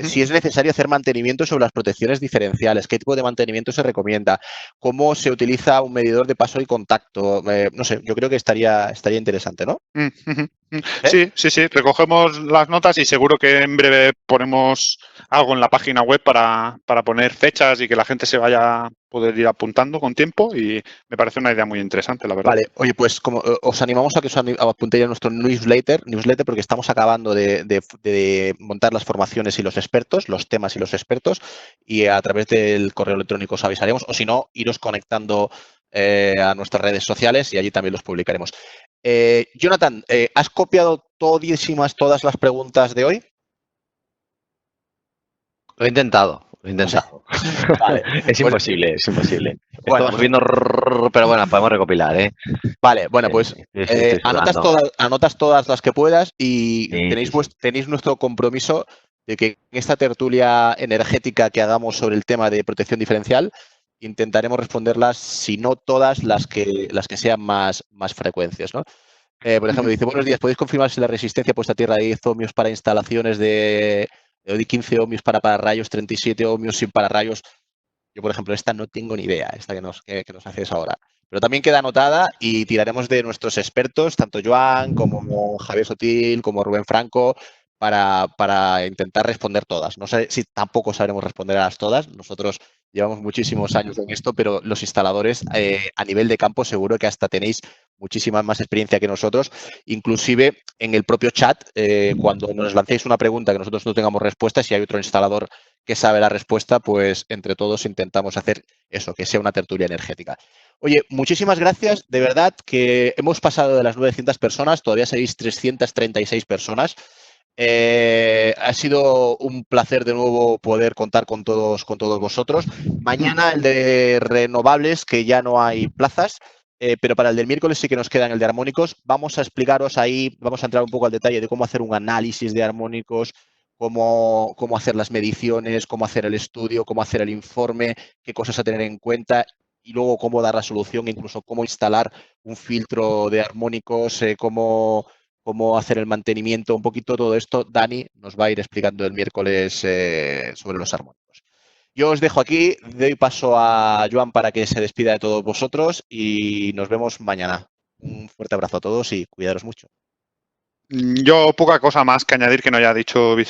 Si es necesario hacer mantenimiento sobre las protecciones diferenciales, qué tipo de mantenimiento se recomienda, cómo se utiliza un medidor de paso y contacto. No sé, yo creo que estaría interesante, ¿no? Sí, recogemos las notas y seguro que en breve ponemos algo en la página web para poner fechas y que la gente se vaya a poder ir apuntando con tiempo y me parece una idea muy interesante, la verdad. Vale, oye, pues como os animamos a que os apuntéis a nuestro newsletter porque estamos acabando de montar las formaciones y los expertos, los temas y los expertos, y a través del correo electrónico os avisaremos, o si no, iros conectando a nuestras redes sociales y allí también los publicaremos. Jonathan, ¿has copiado todas las preguntas de hoy? Lo he intentado. O sea, vale. Es imposible. Bueno, Estamos viendo, pero bueno, podemos recopilar, ¿eh? Vale, bueno, pues anotas todas las que puedas y tenéis nuestro compromiso de que en esta tertulia energética que hagamos sobre el tema de protección diferencial intentaremos responderlas, si no todas, las que sean más frecuencias, ¿no? Por ejemplo, dice, buenos días, ¿podéis confirmar si la resistencia puesta a tierra de 10 ohmios para instalaciones de 15 ohmios para pararrayos, 37 ohmios sin pararrayos? Yo, por ejemplo, esta no tengo ni idea, esta que nos haces ahora. Pero también queda anotada y tiraremos de nuestros expertos, tanto Joan como Javier Sotil, como Rubén Franco, para intentar responder todas. No sé si tampoco sabremos responder a las todas. Nosotros llevamos muchísimos años en esto, pero los instaladores a nivel de campo seguro que hasta tenéis muchísima más experiencia que nosotros. Inclusive en el propio chat, cuando nos lancéis una pregunta que nosotros no tengamos respuesta, si hay otro instalador que sabe la respuesta, pues entre todos intentamos hacer eso, que sea una tertulia energética. Oye, muchísimas gracias. De verdad que hemos pasado de las 900 personas, todavía seguís 336 personas. Ha sido un placer de nuevo poder contar con todos vosotros. Mañana el de renovables, que ya no hay plazas, pero para el del miércoles sí que nos quedan el de armónicos. Vamos a explicaros ahí, vamos a entrar un poco al detalle de cómo hacer un análisis de armónicos, cómo hacer las mediciones, cómo hacer el estudio, cómo hacer el informe, qué cosas a tener en cuenta y luego cómo dar la solución, incluso cómo instalar un filtro de armónicos, cómo hacer el mantenimiento, un poquito todo esto. Dani nos va a ir explicando el miércoles sobre los armónicos. Yo os dejo aquí, doy paso a Joan para que se despida de todos vosotros y nos vemos mañana. Un fuerte abrazo a todos y cuidaros mucho. Yo poca cosa más que añadir que no haya dicho Vicente.